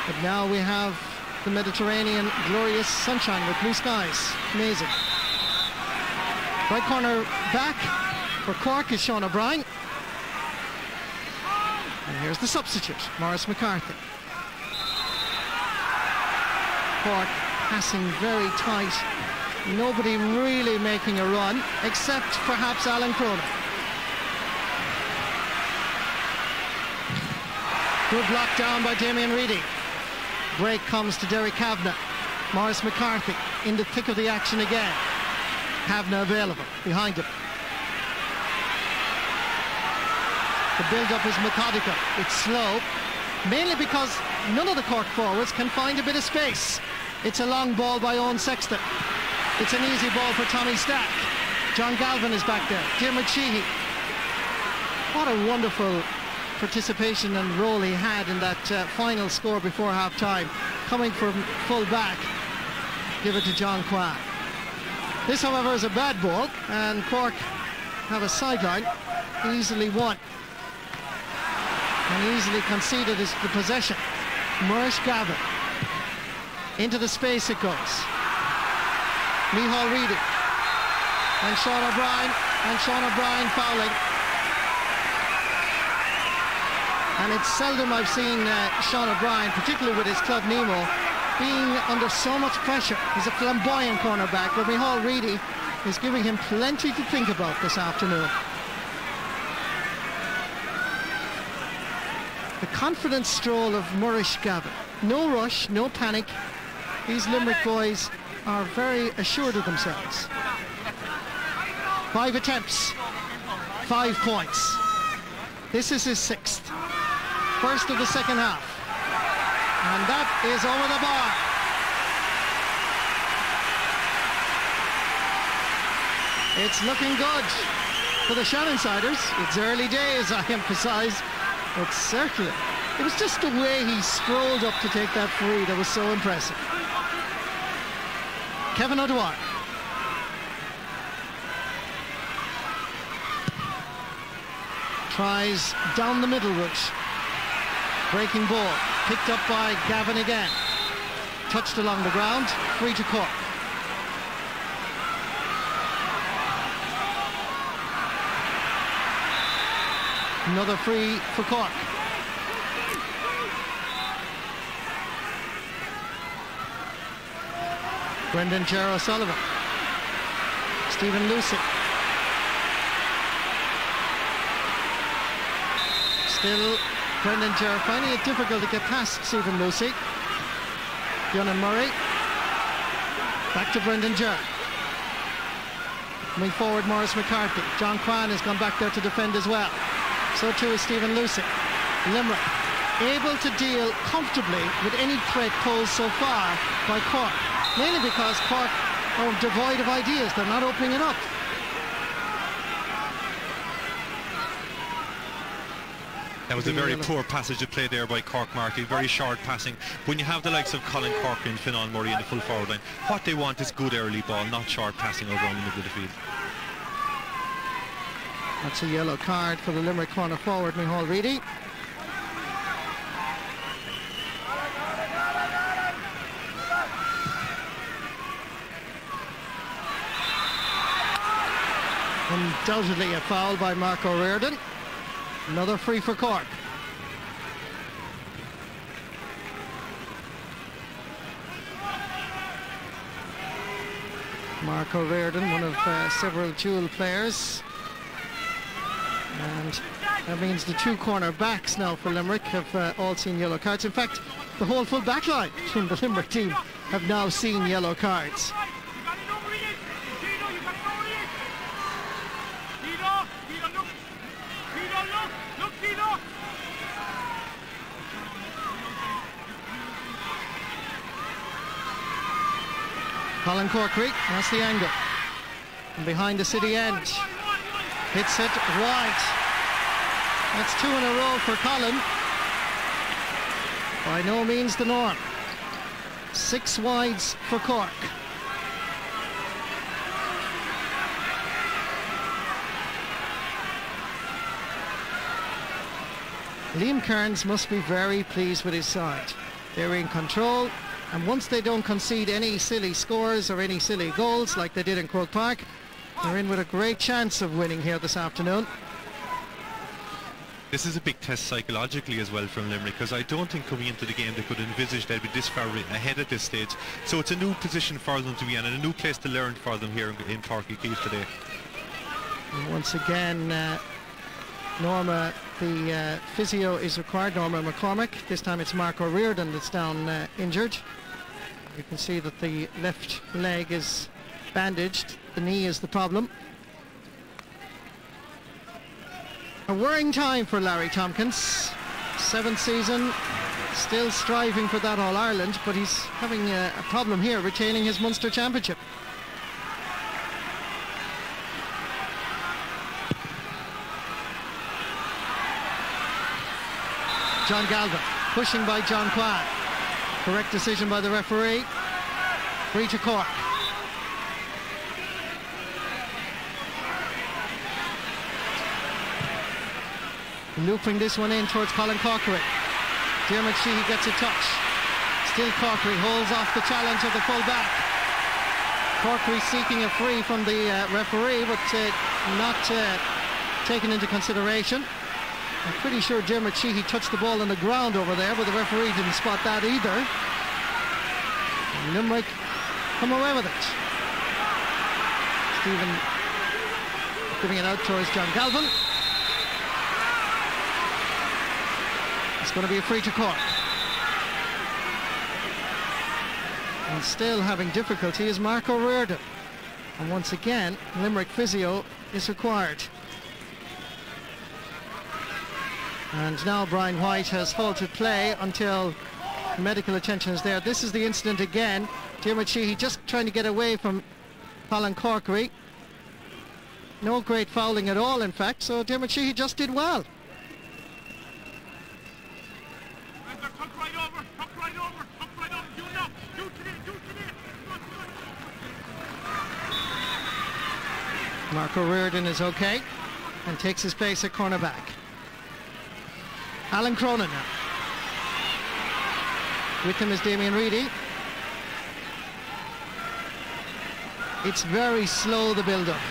but now we have the Mediterranean glorious sunshine with blue skies. Amazing. Right corner back for Cork is Sean O'Brien. And here's the substitute, Maurice McCarthy. Cork passing very tight. Nobody really making a run, except perhaps Alan Cronin. Good block down by Damien Reedy. Break comes to Derek Kavanagh. Maurice McCarthy in the thick of the action again. Kavanagh available behind him. The build-up is methodical. It's slow, mainly because none of the Cork forwards can find a bit of space. It's a long ball by Owen Sexton. It's an easy ball for Tommy Stack. John Galvin is back there. Dermot Sheehy. What a wonderful participation and role he had in that final score before half-time. Coming from full back, give it to John Quan. This, however, is a bad ball, and Cork have a sideline, easily won. And easily conceded is the possession. Maurice Gavin. Into the space it goes. Micheál Reedy. And Sean O'Brien and Sean O'Brien fouling. And it's seldom I've seen Sean O'Brien, particularly with his club Nemo, being under so much pressure. He's a flamboyant cornerback, but Micheál Reedy is giving him plenty to think about this afternoon. The confident stroll of Murish Gavin. No rush, no panic. These Limerick boys are very assured of themselves. 5 attempts, 5 points. This is his 6th. First of the second half. And that is over the bar. It's looking good for the Shannonsiders. It's early days, I emphasise. But certainly, it was just the way he strolled up to take that free that was so impressive. Kevin O'Dwyer. Tries down the middle route. Breaking ball. Picked up by Gavin again. Touched along the ground. Free to Cork. Another free for Cork. Brendan Ger O'Sullivan. Stephen Lucy. Still Brendan Ger finding it difficult to get past Stephen Lucy. Dionnan Murray. Back to Brendan Ger. Coming forward, Maurice McCarthy. John Kwan has gone back there to defend as well. So too is Stephen Lucy. Limerick able to deal comfortably with any threat posed so far by Cork. Mainly because Cork are devoid of ideas. They're not opening it up. That was a very poor passage of play there by Cork, Marty. Very short passing. When you have the likes of Colin Cork and Fionnán Murray in the full forward line, what they want is good early ball, not short passing over on the middle of the field. That's a yellow card for the Limerick corner forward, Micheál Reedy. Undoubtedly a foul by Mark O'Riordan. Another free for Cork. Mark O'Riordan, one of several dual players. And that means the 2 corner backs now for Limerick have all seen yellow cards. In fact, the whole full back line from the Limerick team have now seen yellow cards. Colin Corkery, that's the angle. And behind the city end. Hits it wide. That's 2 in a row for Colin. By no means the norm. 6 wides for Cork. Liam Kearns must be very pleased with his side. They're in control, and once they don't concede any silly scores or any silly goals like they did in Croke Park, they're in with a great chance of winning here this afternoon. This is a big test psychologically as well from Limerick, because I don't think coming into the game they could envisage they'd be this far ahead at this stage. So it's a new position for them to be in and a new place to learn for them here in Páirc today. And once again, Norma, the physio is required, Norma McCormick. This time it's Mark O'Riordan that's down injured. You can see that the left leg is bandaged. The knee is the problem. A worrying time for Larry Tompkins. 7th season, still striving for that All-Ireland, but he's having a problem here retaining his Munster championship. John Galvin, pushing by John Kwan. Correct decision by the referee. Free to Cork. Looping this one in towards Colin Corkery. Diarmuid Sheehy gets a touch. Still Corkery holds off the challenge of the full back. Corkery seeking a free from the referee, but not taken into consideration. I'm pretty sure Dermot Sheehy touched the ball on the ground over there, but the referee didn't spot that either. And Limerick come away with it. Stephen giving it out towards John Galvin. It's going to be a free to Cork. And still having difficulty is Mark O'Riordan. And once again, Limerick physio is required. And now Brian White has halted play until medical attention is there. This is the incident again. Dermot Sheehy just trying to get away from Colin Corkery. No great fouling at all, in fact, so Dermot Sheehy just did well. Mark O'Riordan is okay and takes his place at cornerback. Alan Cronin now. With him is Damien Reedy. It's very slow, the build-up.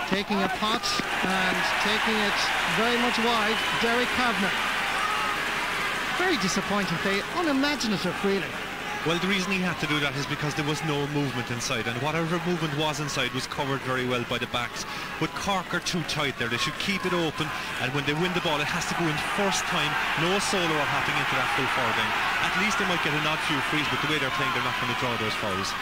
Taking a pot and taking it very much wide, Derek Kavanagh. Very disappointing play, unimaginative really. Well, the reason he had to do that is because there was no movement inside, and whatever movement was inside was covered very well by the backs. But Cork are too tight there. They should keep it open, and when they win the ball, it has to go in first time. No solo or hopping into that full forward line. At least they might get an odd few frees, but the way they're playing, they're not going to draw those fouls.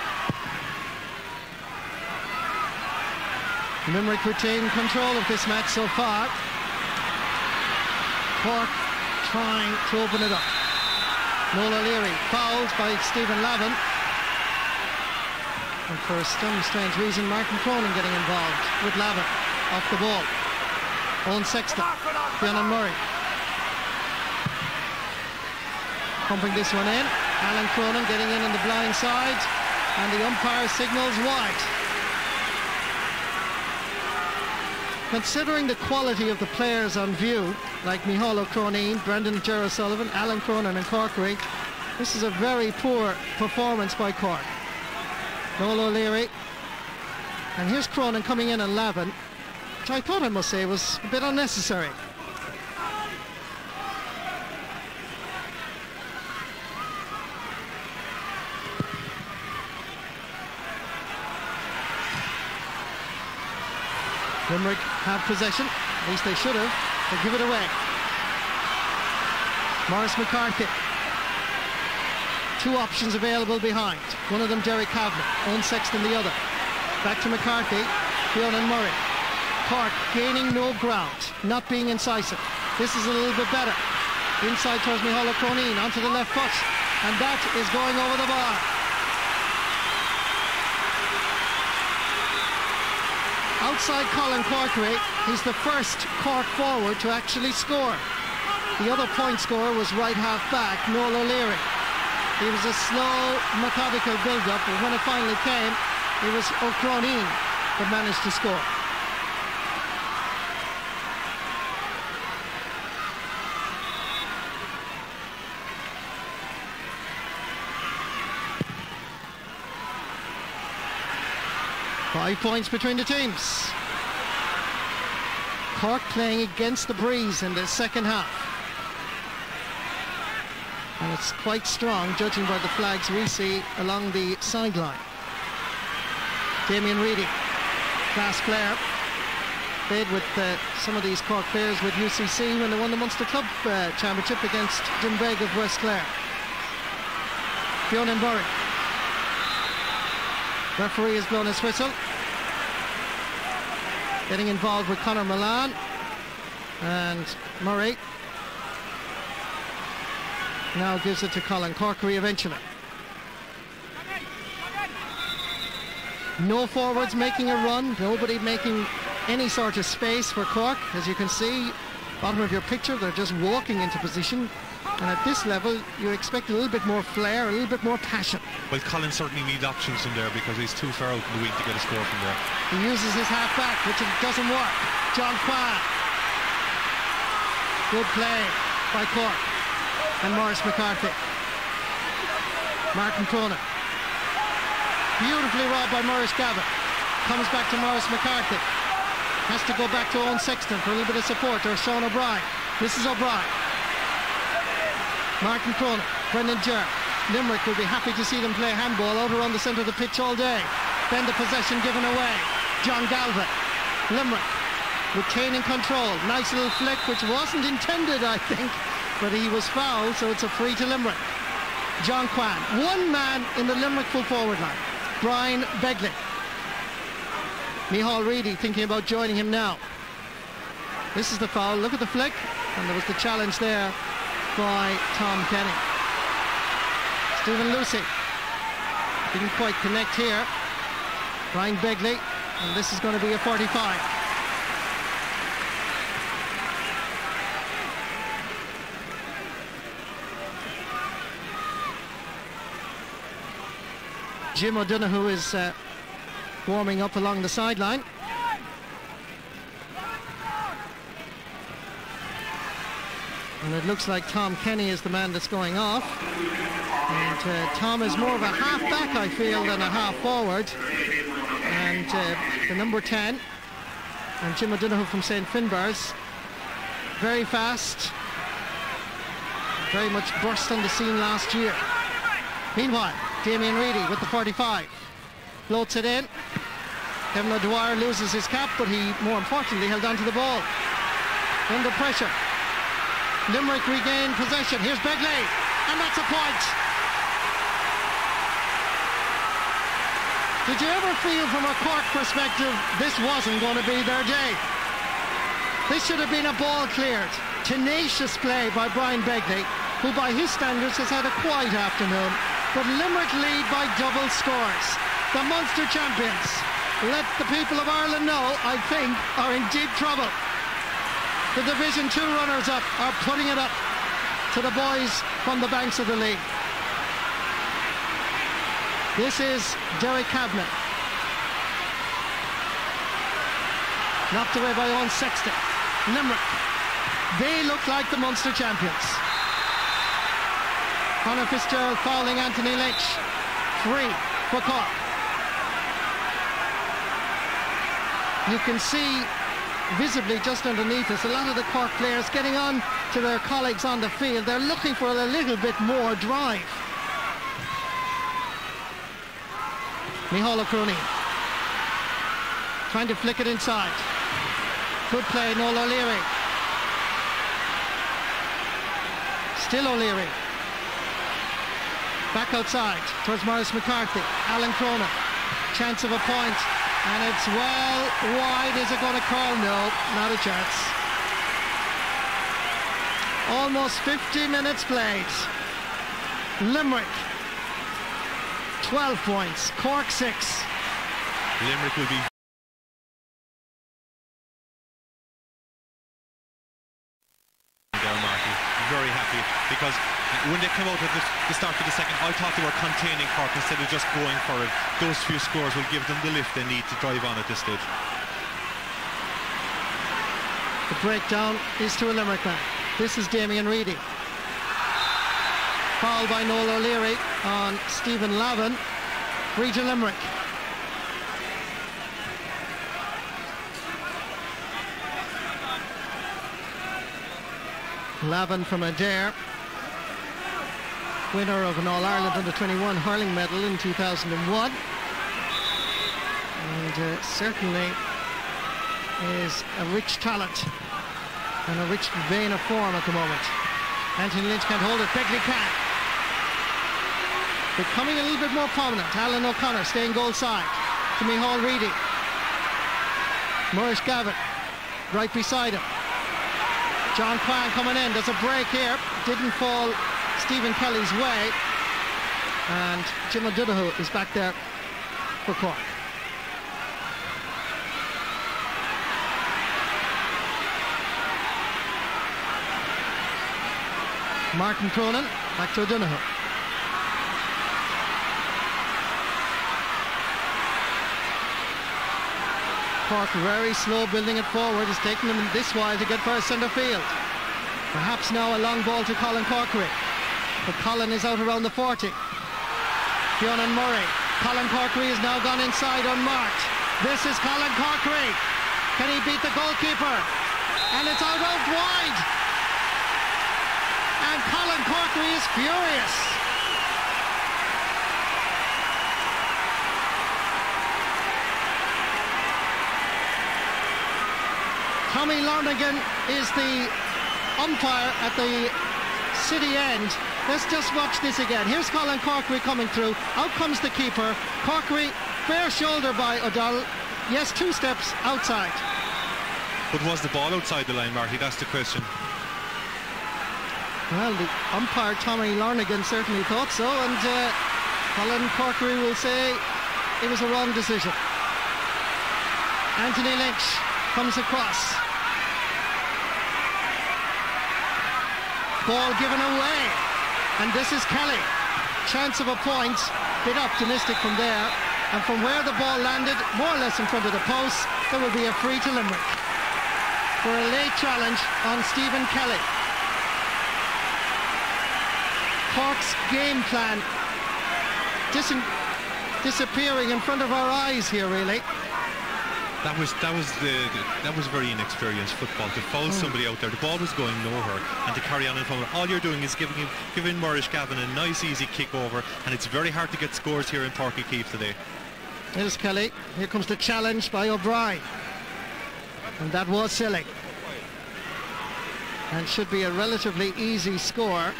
Limerick retain control of this match so far. Cork trying to open it up. Noel O'Leary fouled by Stephen Lavin. And for some strange reason, Martin Cronin getting involved with Lavin off the ball. Owen Sexton, Fionn Murray. Pumping this one in. Alan Cronin getting in on the blind side. And the umpire signals wide. Considering the quality of the players on view, like Micheál O'Croneen, Brendan Gerard Sullivan, Alan Cronin and Corkery, this is a very poor performance by Cork. Noel O'Leary. And here's Cronin coming in on Lavin, which I thought, I must say, was a bit unnecessary. Limerick have possession, at least they should have. They give it away. Maurice McCarthy. Two options available behind. One of them Derek Kavanagh, Owen Sexton the other. Back to McCarthy, Fionn Murray. Cork gaining no ground, not being incisive. This is a little bit better. Inside towards Micheál O'Croneen, onto the left foot. And that is going over the bar. Outside Colin Corkery, he's the first Cork forward to actually score. The other point scorer was right half back, Noel O'Leary. He was a slow, methodical build-up, but when it finally came, it was O'Croneen that managed to score. Five points between the teams. Cork playing against the breeze in the second half. And it's quite strong, judging by the flags we see along the sideline. Damien Reedy, class player. Played with some of these Cork players with UCC when they won the Munster Club Championship against Dunbeg of West Clare. Fionn Murray. Referee has blown his whistle. Getting involved with Conor Milan and Murray. Now gives it to Colin Corkery eventually. No forwards making a run, nobody making any sort of space for Cork. As you can see, bottom of your picture, they're just walking into position. And at this level, you expect a little bit more flair, a little bit more passion. Well, Colin certainly needs options from there because he's too far out in the wing to get a score from there. He uses his half-back, which it doesn't work. John Quah. Good play by Cork. And Maurice McCarthy. Martin Cronin. Beautifully robbed by Maurice Gavin. Comes back to Maurice McCarthy. Has to go back to Owen Sexton for a little bit of support, or Sean O'Brien. This is O'Brien. Martin Cronin, Brendan Ger. Limerick will be happy to see them play handball out around the centre of the pitch all day. Then the possession given away. John Galvin. Limerick retaining control. Nice little flick, which wasn't intended, I think, but he was fouled, so it's a free to Limerick. John Kwan. One man in the Limerick full forward line. Brian Begley. Micheál Reedy thinking about joining him now. This is the foul. Look at the flick. And there was the challenge there by Tom Kenny. Stephen Lucy didn't quite connect here. Brian Begley. And this is going to be a 45. Jim O'Donoghue is warming up along the sideline. And it looks like Tom Kenny is the man that's going off. And Tom is more of a half-back, I feel, than a half-forward. And the number 10, and Jim O'Donoghue from St. Finbarr's, very fast, very much burst on the scene last year. Meanwhile, Damien Reedy with the 45. Floats it in. Kevin O'Dwyer loses his cap, but he, more importantly, held on to the ball. Under pressure. Limerick regain possession. Here's Begley, and that's a point. Did you ever feel from a Cork perspective this wasn't going to be their day? This should have been a ball cleared. Tenacious play by Brian Begley, who by his standards has had a quiet afternoon. But Limerick lead by double scores. The Munster champions, let the people of Ireland know, I think, are in deep trouble. The Division 2 runners-up are putting it up to the boys from the banks of the league. This is Derek Kavanagh. Knocked away by Owen Sexton. Limerick, they look like the Munster champions. Conor Fitzgerald fouling Anthony Lynch. 3 for Cork. You can see visibly just underneath us a lot of the Cork players getting on to their colleagues on the field. They're looking for a little bit more drive. Micheál O'Cronin trying to flick it inside. Good play, Noel O'Leary. Still O'Leary. Back outside towards Maurice McCarthy. Alan Cronin. Chance of a point. And it's well wide. Is it going to call? No, not a chance. Almost 50 minutes played. Limerick 12 points. Cork 6. Limerick will be very happy, because when they came out at the start of the second, I thought they were containing Cork instead of just going for it. Those few scores will give them the lift they need to drive on at this stage. The breakdown is to a Limerick man. This is Damien Reedy. Foul by Noel O'Leary on Stephen Lavin. Free to Limerick. Lavin from Adair, winner of an All-Ireland Under-21 hurling medal in 2001, and certainly is a rich talent and a rich vein of form at the moment. Anthony Lynch can't hold it. Begley can. Becoming a little bit more prominent. Alan O'Connor staying goal side to Micheál Reedy. Maurice Gavin right beside him. John Kwan coming in. There's a break here. Didn't fall Stephen Kelly's way. And Jim O'Donoghue is back there for Cork. Martin Cronin back to O'Donoghue. Cork very slow building it forward. It's taking them this while to get first centre field. Perhaps now a long ball to Colin Corkery. But Colin is out around the 40. Fionn Murray. Colin Corkery has now gone inside unmarked. This is Colin Corkery. Can he beat the goalkeeper? And it's out wide. And Colin Corkery is furious. Tommy Larnigan is the umpire at the city end. Let's just watch this again. Here's Colin Corkery coming through. Out comes the keeper. Corkery, fair shoulder by O'Donnell. Yes, 2 steps outside. But was the ball outside the line, Marty? That's the question. Well, the umpire, Tommy Larnigan, certainly thought so, and Colin Corkery will say it was a wrong decision. Anthony Lynch comes across. Ball given away. And this is Kelly. Chance of a point. Bit optimistic from there. And from where the ball landed, more or less in front of the post, there will be a free to Limerick for a late challenge on Stephen Kelly. Cork's game plan disappearing in front of our eyes here, really. That was very inexperienced football to foul somebody out there. The ball was going nowhere, and to carry on in front. All you're doing is giving Maurice Gavin a nice easy kick over, and it's very hard to get scores here in Páirc Keefe today. Here's Kelly. Here comes the challenge by O'Brien, and that was silly, and should be a relatively easy score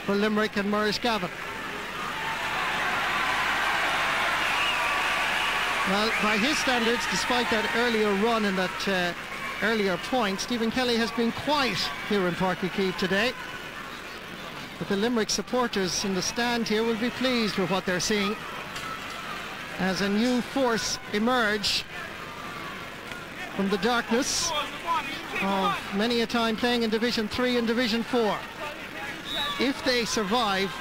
for Limerick and Maurice Gavin. Well, by his standards, despite that earlier run and that earlier point, Stephen Kelly has been quiet here in Páirc Keefe today. But the Limerick supporters in the stand here will be pleased with what they're seeing as a new force emerge from the darkness of many a time playing in Division 3 and Division 4. If they survive,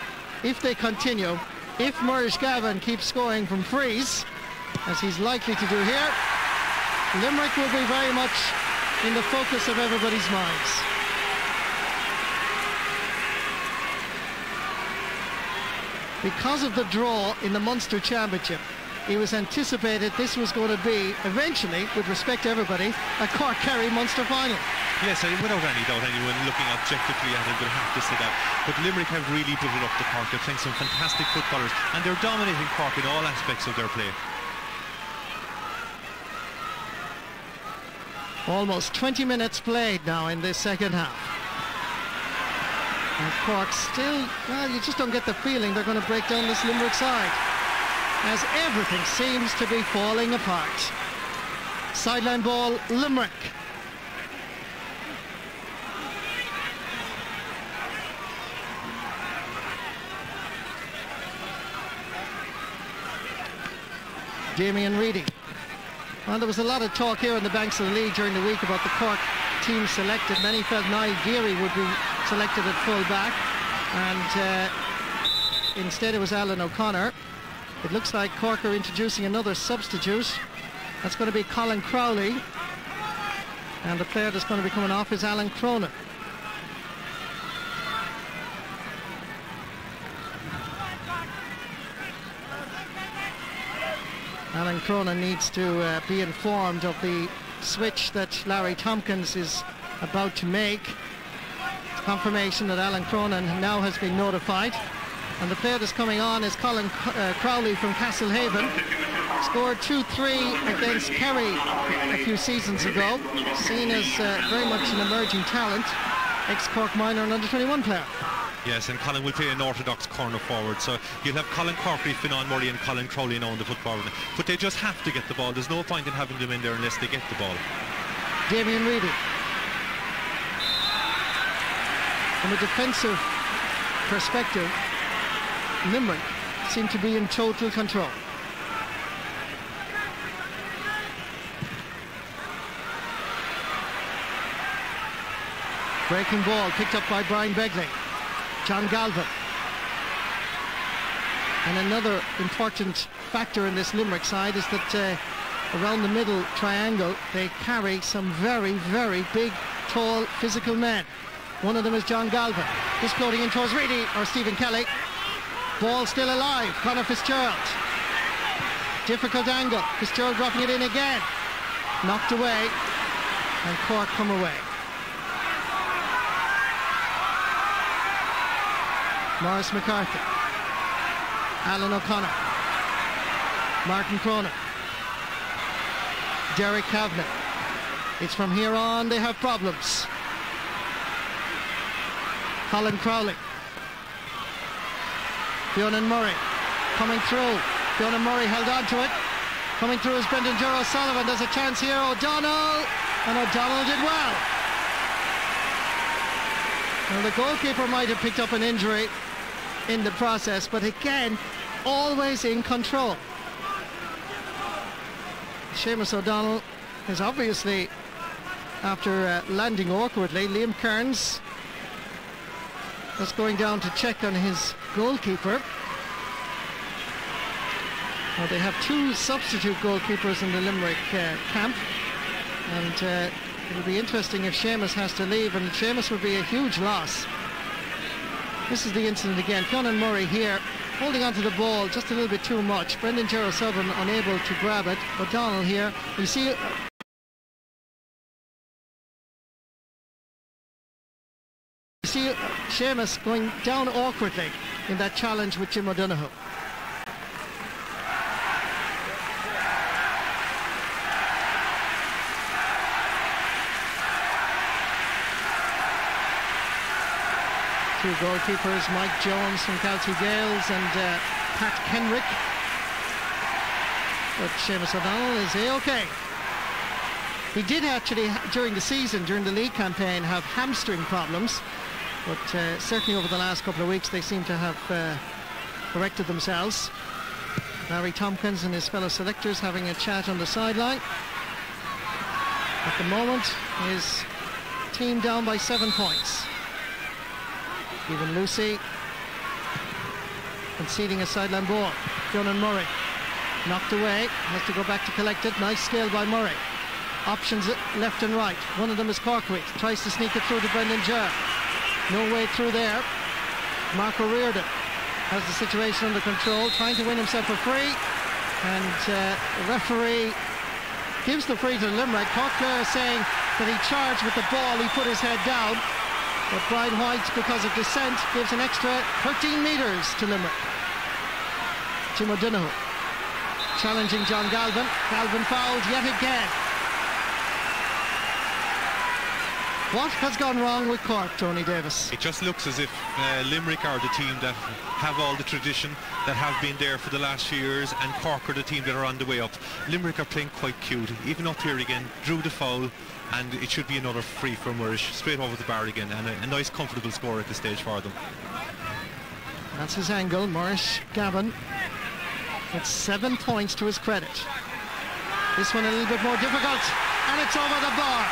if they continue, if Maurice Gavin keeps scoring from frees, as he's likely to do here, Limerick will be very much in the focus of everybody's minds. Because of the draw in the Munster Championship, it was anticipated this was going to be, eventually, with respect to everybody, a Cork-Kerry Munster final. Yes, without any doubt, anyone looking objectively at it will have to say that. But Limerick have really put it up to Cork. They're playing some fantastic footballers, and they're dominating Cork in all aspects of their play. Almost 20 minutes played now in this second half. And Cork still, well, you just don't get the feeling they're going to break down this Limerick side, as everything seems to be falling apart. Sideline ball, Limerick. Damien Reedy. Well, there was a lot of talk here on the banks of the league during the week about the Cork team selected. Many felt Niall Geary would be selected at full back, and instead it was Alan O'Connor. It looks like Cork are introducing another substitute. That's going to be Colin Crowley, and the player that's going to be coming off is Alan Cronin. Alan Cronin needs to be informed of the switch that Larry Tompkins is about to make. It's confirmation that Alan Cronin now has been notified. And the player that's coming on is Colin Crowley from Castlehaven. Scored 2-3 against Kerry a few seasons ago. Seen as very much an emerging talent. Ex-Cork minor and under-21 player. Yes, and Colin will play an orthodox corner forward, so you'll have Colin Corkery, Finan Murray and Colin Crowley now on the football. But they just have to get the ball. There's no point in having them in there unless they get the ball. Damien Reedy. From a defensive perspective, Limerick seem to be in total control. Breaking ball picked up by Brian Begley. John Galvin. And another important factor in this Limerick side is that around the middle triangle they carry some very, very big, tall, physical men. One of them is John Galvin. Just floating in towards Reedy or Stephen Kelly. Ball still alive. Conor Fitzgerald. difficult angle. Fitzgerald dropping it in again. Knocked away, and Cork come away. Morris McCarthy, Alan O'Connor, Martin Cronin, Derek Kavanagh. It's from here on they have problems. Colin Crowley, Fionn Murray coming through. Fionn Murray held on to it. Coming through is Brendan Jero Sullivan. There's a chance here. O'Donnell, and O'Donnell did well. Well, the goalkeeper might have picked up an injury in the process, but again, always in control. Seamus O'Donnell is obviously, after landing awkwardly, Liam Kearns just going down to check on his goalkeeper. Well, they have two substitute goalkeepers in the Limerick camp, and it'll be interesting if Seamus has to leave, and Seamus would be a huge loss. This is the incident again. Fionn Murray here holding onto the ball just a little bit too much. Brendan Jero Sullivan unable to grab it. O'Donnell here. You see Seamus going down awkwardly in that challenge with Jim O'Donoghue. Two goalkeepers, Mike Jones from County Gales and Pat Kenrick. But Seamus O'Donnell is A-OK. He did actually, during the season, during the league campaign, have hamstring problems. But certainly over the last couple of weeks, they seem to have corrected themselves. Larry Tompkins and his fellow selectors having a chat on the sideline. At the moment, his team down by 7 points. Stephen Lucy conceding a sideline ball. Fionn Murray knocked away, has to go back to collect it. Nice skill by Murray. Options left and right. One of them is Corkreath, tries to sneak it through to Brendan Ger. No way through there. Mark O'Riordan has the situation under control, trying to win himself a free, and the referee gives the free to Limerick. Cork saying that he charged with the ball, he put his head down. But Brian White, because of descent, gives an extra 13 metres to Limerick. Jim O'Donoghue challenging John Galvin. Galvin fouled yet again. What has gone wrong with Cork, Tony Davis? It just looks as if Limerick are the team that have all the tradition, that have been there for the last few years, and Cork are the team that are on the way up. Limerick are playing quite cute. Even up here again, drew the foul, and it should be another free for Murish, straight over the bar again, and a nice comfortable score at this stage for them. That's his angle. Murish Gavin with 7 points to his credit. This one a little bit more difficult, and it's over the bar.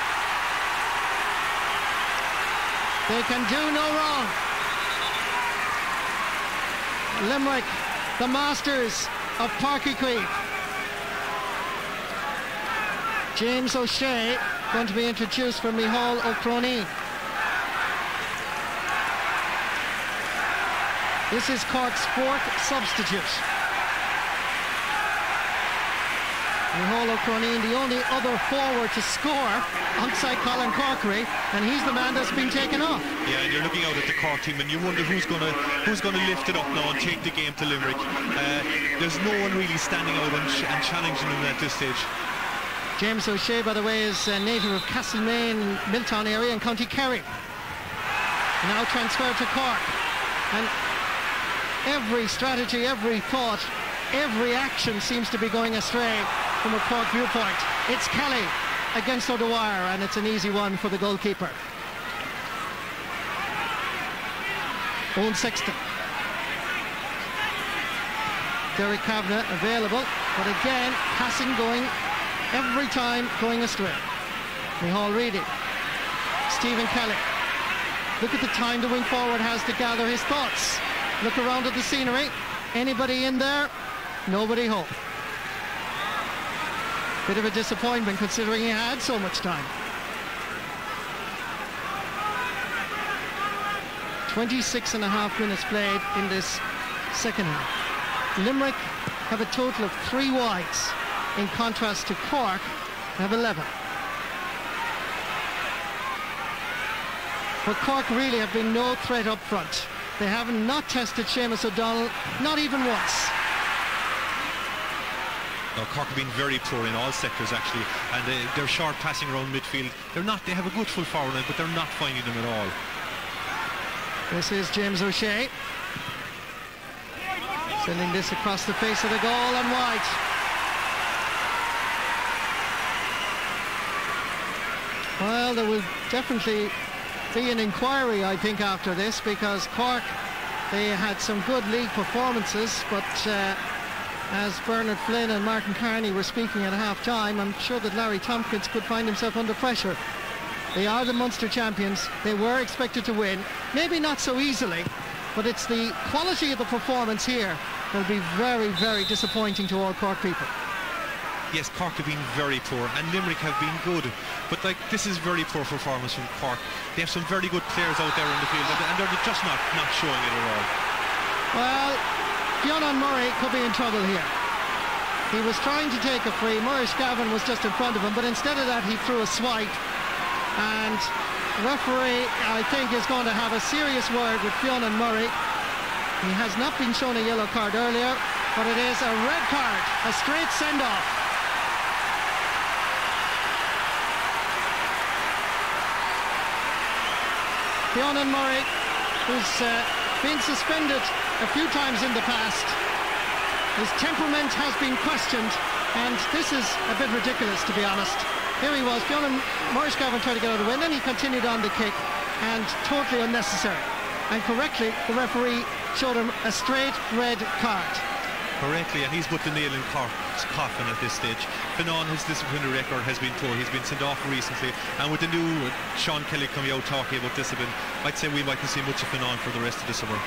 They can do no wrong. Limerick, the masters of Páirc. James O'Shea going to be introduced for Micheál O'Croneen. This is Cork's 4th substitute. Micheál O'Croneen, the only other forward to score outside Colin Corkery, and he's the man that's been taken off. Yeah, and you're looking out at the Cork team, and you wonder who's going to lift it up now and take the game to Limerick. There's no one really standing out and challenging them at this stage. James O'Shea, by the way, is a native of Castlemaine, Milltown area in County Kerry. Now transferred to Cork, and every strategy, every thought, every action seems to be going astray from a Cork viewpoint. It's Kelly against O'Dwyer, and it's an easy one for the goalkeeper. Owen Sexton. Derek Kavanagh available, but again, passing going, every time going astray. Micheál Reedy. Stephen Kelly. Look at the time the wing forward has to gather his thoughts. Look around at the scenery. Anybody in there? Nobody home. Bit of a disappointment considering he had so much time. 26.5 minutes played in this second half. Limerick have a total of 3 wides, in contrast to Cork, have 11. But Cork really have been no threat up front. They haven't not tested Seamus O'Donnell, not even once. No, Cork have been very poor in all sectors actually, and they're short passing around midfield. They have a good full forward line, but they're not finding them at all. This is James O'Shea. Sending this across the face of the goal and wide. Well, there will definitely be an inquiry, I think, after this, because Cork, they had some good league performances, but as Bernard Flynn and Martin Carney were speaking at half-time, I'm sure that Larry Tompkins could find himself under pressure. They are the Munster champions. They were expected to win, maybe not so easily, but it's the quality of the performance here that will be very, very disappointing to all Cork people. Yes, Cork have been very poor, and Limerick have been good, but like, this is very poor performance from Cork. They have some very good players out there in the field, and they're just not showing it at all. Well, Fionn Murray could be in trouble here. He was trying to take a free. Maurice Gavin was just in front of him, but instead of that he threw a swipe, and the referee, I think, is going to have a serious word with Fionn Murray. He has not been shown a yellow card earlier, but it is a red card, a straight send-off. Fionn Murray, who's been suspended a few times in the past. His temperament has been questioned, and this is a bit ridiculous, to be honest. Here he was, Maurice Gavin tried to get out of the way, and then he continued on the kick, and totally unnecessary. And correctly, the referee showed him a straight red card. Correctly, and he's put the nail in Cork's coffin at this stage. Finan, his disciplinary record has been poor. He's been sent off recently, and with the new Sean Kelly coming out talking about discipline, I'd say we mightn't see much of Finan for the rest of the summer.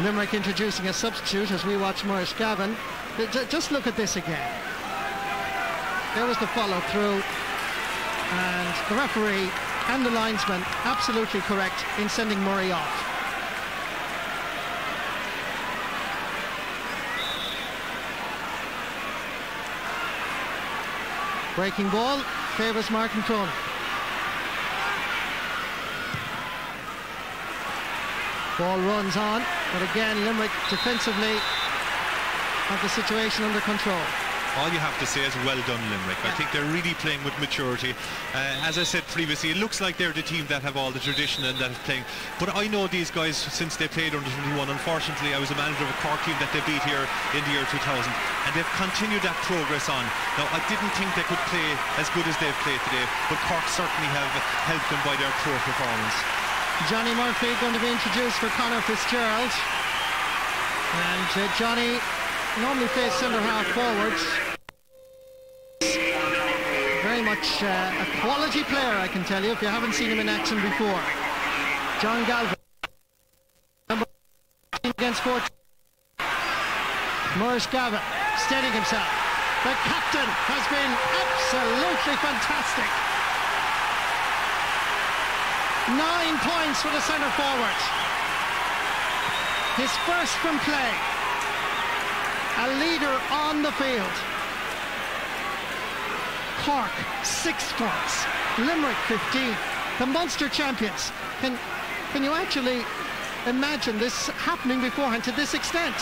Limerick introducing a substitute as we watch Maurice Gavin. Just look at this again. There was the follow through, and the referee and the linesman absolutely correct in sending Murray off. Breaking ball favours Martin Cronin. Ball runs on, but again Limerick defensively have the situation under control. All you have to say is well done, Limerick. I think they're really playing with maturity. As I said previously, it looks like they're the team that have all the tradition and that is playing. But I know these guys since they played under 21. Unfortunately, I was a manager of a Cork team that they beat here in the year 2000, and they've continued that progress on. Now, I didn't think they could play as good as they've played today, but Cork certainly have helped them by their poor performance. Johnny Murphy going to be introduced for Conor Fitzgerald, and Johnny normally plays centre half forwards. Very much a quality player, I can tell you, if you haven't seen him in action before. John Galvin, number 14 against 14. Maurice Gavin steadying himself. The captain has been absolutely fantastic. 9 points for the centre forward. His first from play. A leader on the field. Cork 6 points, Limerick 15, the Munster champions. Can you actually imagine this happening beforehand to this extent?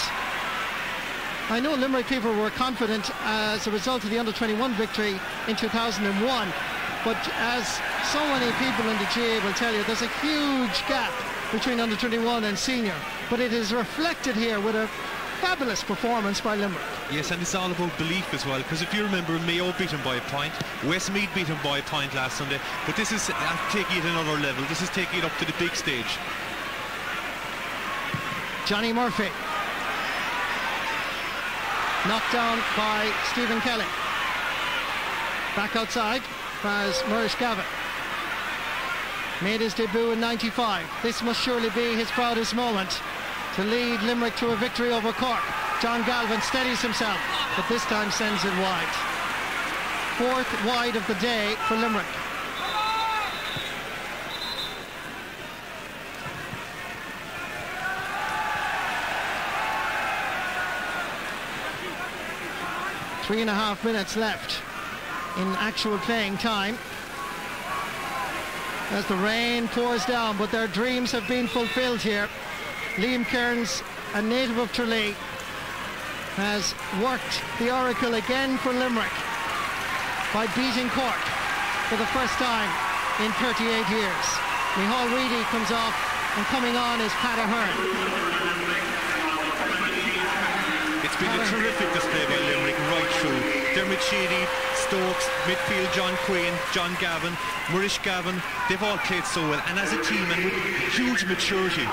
I know Limerick people were confident as a result of the under-21 victory in 2001, but as so many people in the GA will tell you, there's a huge gap between under-21 and senior, but it is reflected here with a fabulous performance by Limerick. Yes, and it's all about belief as well, because if you remember, Mayo beat him by a point, Westmeath beat him by a point last Sunday, but this is taking it another level. This is taking it up to the big stage. Johnny Murphy knocked down by Stephen Kelly. Back outside as Maurice Gavin made his debut in '95. This must surely be his proudest moment, to lead Limerick to a victory over Cork. John Galvin steadies himself, but this time sends it wide. 4th wide of the day for Limerick. 3.5 minutes left in actual playing time as the rain pours down, but their dreams have been fulfilled here. Liam Kearns, a native of Tralee, has worked the oracle again for Limerick by beating Cork for the first time in 38 years. Micheál Reedy comes off, and coming on is Pat Ahern. It's been a terrific display by Limerick right through. Dermot Sheedy, Stokes, midfield John Quinn, John Gavin, Maurice Gavin, they've all played so well, and as a team and with huge maturity.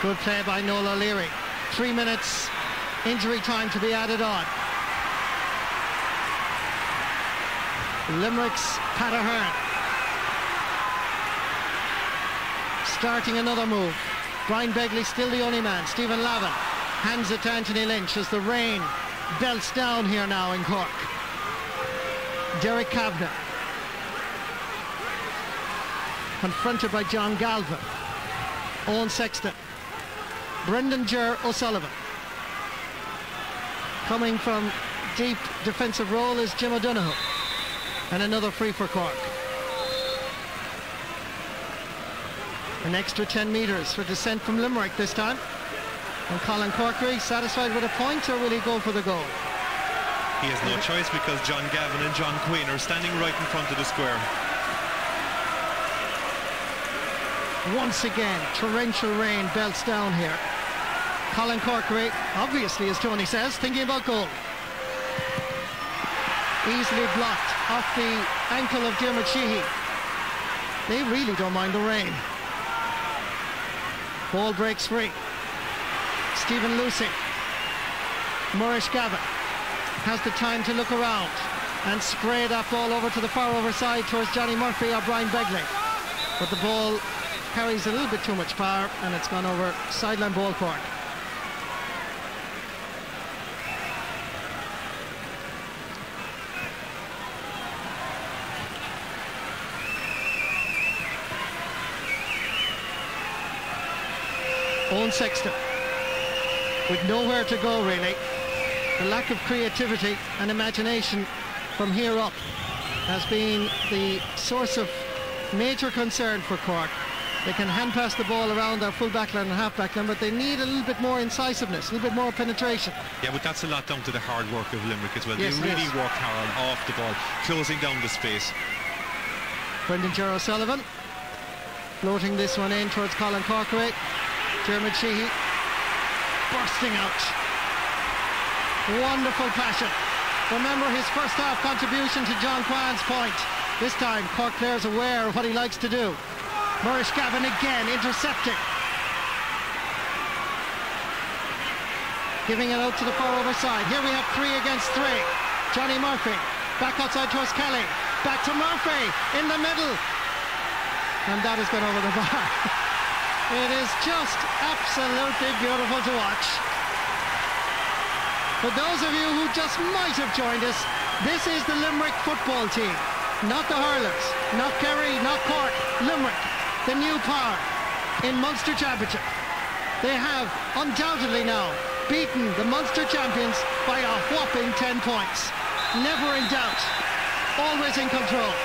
Good play by Noel O'Leary. 3 minutes injury time to be added on. Limerick's Pat Ahern starting another move. Brian Begley still the only man. Stephen Lavin hands it to Anthony Lynch as the rain belts down here now in Cork. Derek Kavanagh confronted by John Galvin. Owen Sexton. Brendan Ger O'Sullivan. Coming from deep defensive role is Jim O'Donoghue. And another free for Cork. An extra 10 metres for descent from Limerick this time. And Colin Corkery satisfied with a point, or will he go for the goal? He has no choice because John Gavin and John Quinn are standing right in front of the square. Once again, torrential rain belts down here. Colin Corkery, obviously, as Tony says, thinking about goal. Easily blocked off the ankle of Dermot Sheehy. They really don't mind the rain. Ball breaks free. Stephen Lucy. Maurice Gavin has the time to look around and spray that ball over to the far over side towards Johnny Murphy or Brian Begley. But the ball carries a little bit too much power and it's gone over sideline ball Cork. Owen Sexton with nowhere to go really. The lack of creativity and imagination from here up has been the source of major concern for Cork. They can hand pass the ball around their full back line and half back line, but they need a little bit more incisiveness, a little bit more penetration. Yeah, but that's a lot down to the hard work of Limerick as well. Yes, they really work hard off the ball, closing down the space. Brendan Ger O'Sullivan floating this one in towards Colin Corkery. Dermot Sheehy bursting out. Wonderful passion. Remember his first half contribution to John Quann's point. This time Cork players aware of what he likes to do. Maurice Gavin again intercepting. Giving it out to the far over side. Here we have 3 against 3. Johnny Murphy back outside towards Kelly. Back to Murphy in the middle. And that has gone over the bar. It is just absolutely beautiful to watch. For those of you who just might have joined us, this is the Limerick football team. Not the hurlers, not Kerry, not Cork, Limerick, the new power in Munster Championship. They have undoubtedly now beaten the Munster champions by a whopping 10 points. Never in doubt, always in control.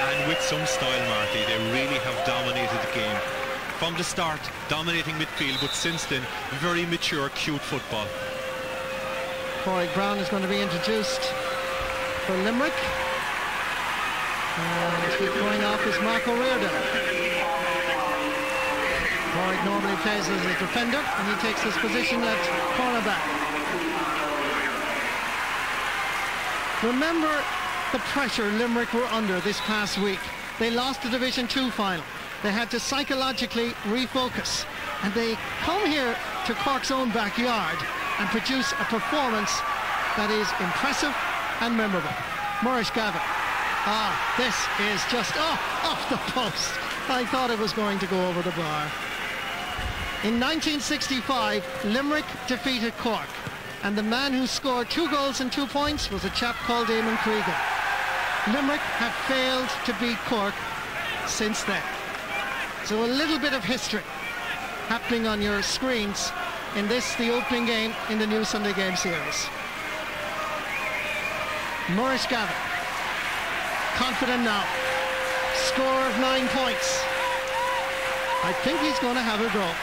And with some style, Marty, they really have dominated the game. From the start, dominating midfield, but since then, very mature, cute football. Páirc Brown is going to be introduced for Limerick. And going off is Mark O'Riordan. Páirc normally plays as a defender, and he takes his position at cornerback. Remember the pressure Limerick were under this past week. They lost the Division 2 final. They had to psychologically refocus, and they come here to Cork's own backyard and produce a performance that is impressive and memorable. Maurice Gavin. This is just off the post. I thought it was going to go over the bar. In 1965, Limerick defeated Cork, and the man who scored 2 goals and 2 points was a chap called Eamon Cregan. Limerick have failed to beat Cork since then. So a little bit of history happening on your screens in this, the opening game in the new Sunday Game series. Maurice Gavin, confident now. Score of 9 points. I think he's going to have a go.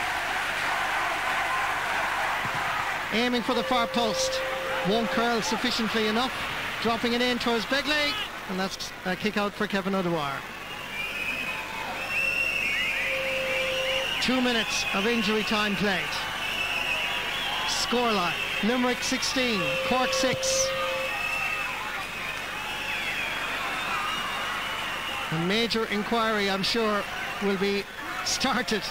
Aiming for the far post. Won't curl sufficiently enough. Dropping it in towards Begley. And that's a kick out for Kevin O'Dwyer. 2 minutes of injury time played. Scoreline: Limerick 16, Cork 6. A major inquiry, I'm sure, will be started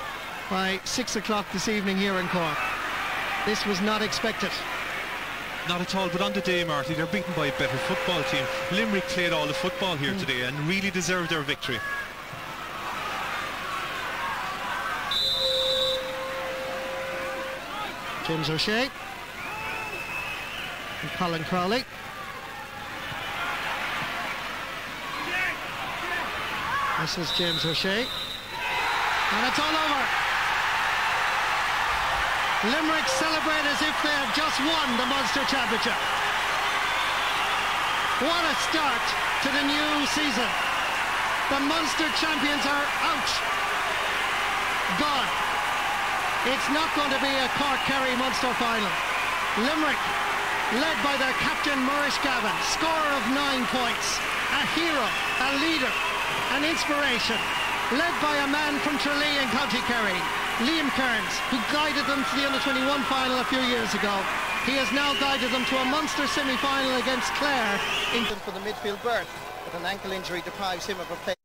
by 6 o'clock this evening here in Cork. This was not expected. Not at all, but on the day, Marty, they're beaten by a better football team. Limerick played all the football here today and really deserved their victory. James O'Shea and Colin Crowley. This is James O'Shea, and it's all over. Limerick celebrate as if they have just won the Munster Championship. What a start to the new season. The Munster champions are out. Gone. It's not going to be a Cork-Kerry Munster final. Limerick, led by their captain Maurice Gavin, scorer of 9 points, a hero, a leader, an inspiration, led by a man from Tralee in County Kerry, Liam Kearns, who guided them to the under-21 final a few years ago. He has now guided them to a Munster semi-final against Clare. England for the midfield berth, but an ankle injury deprives him of a place.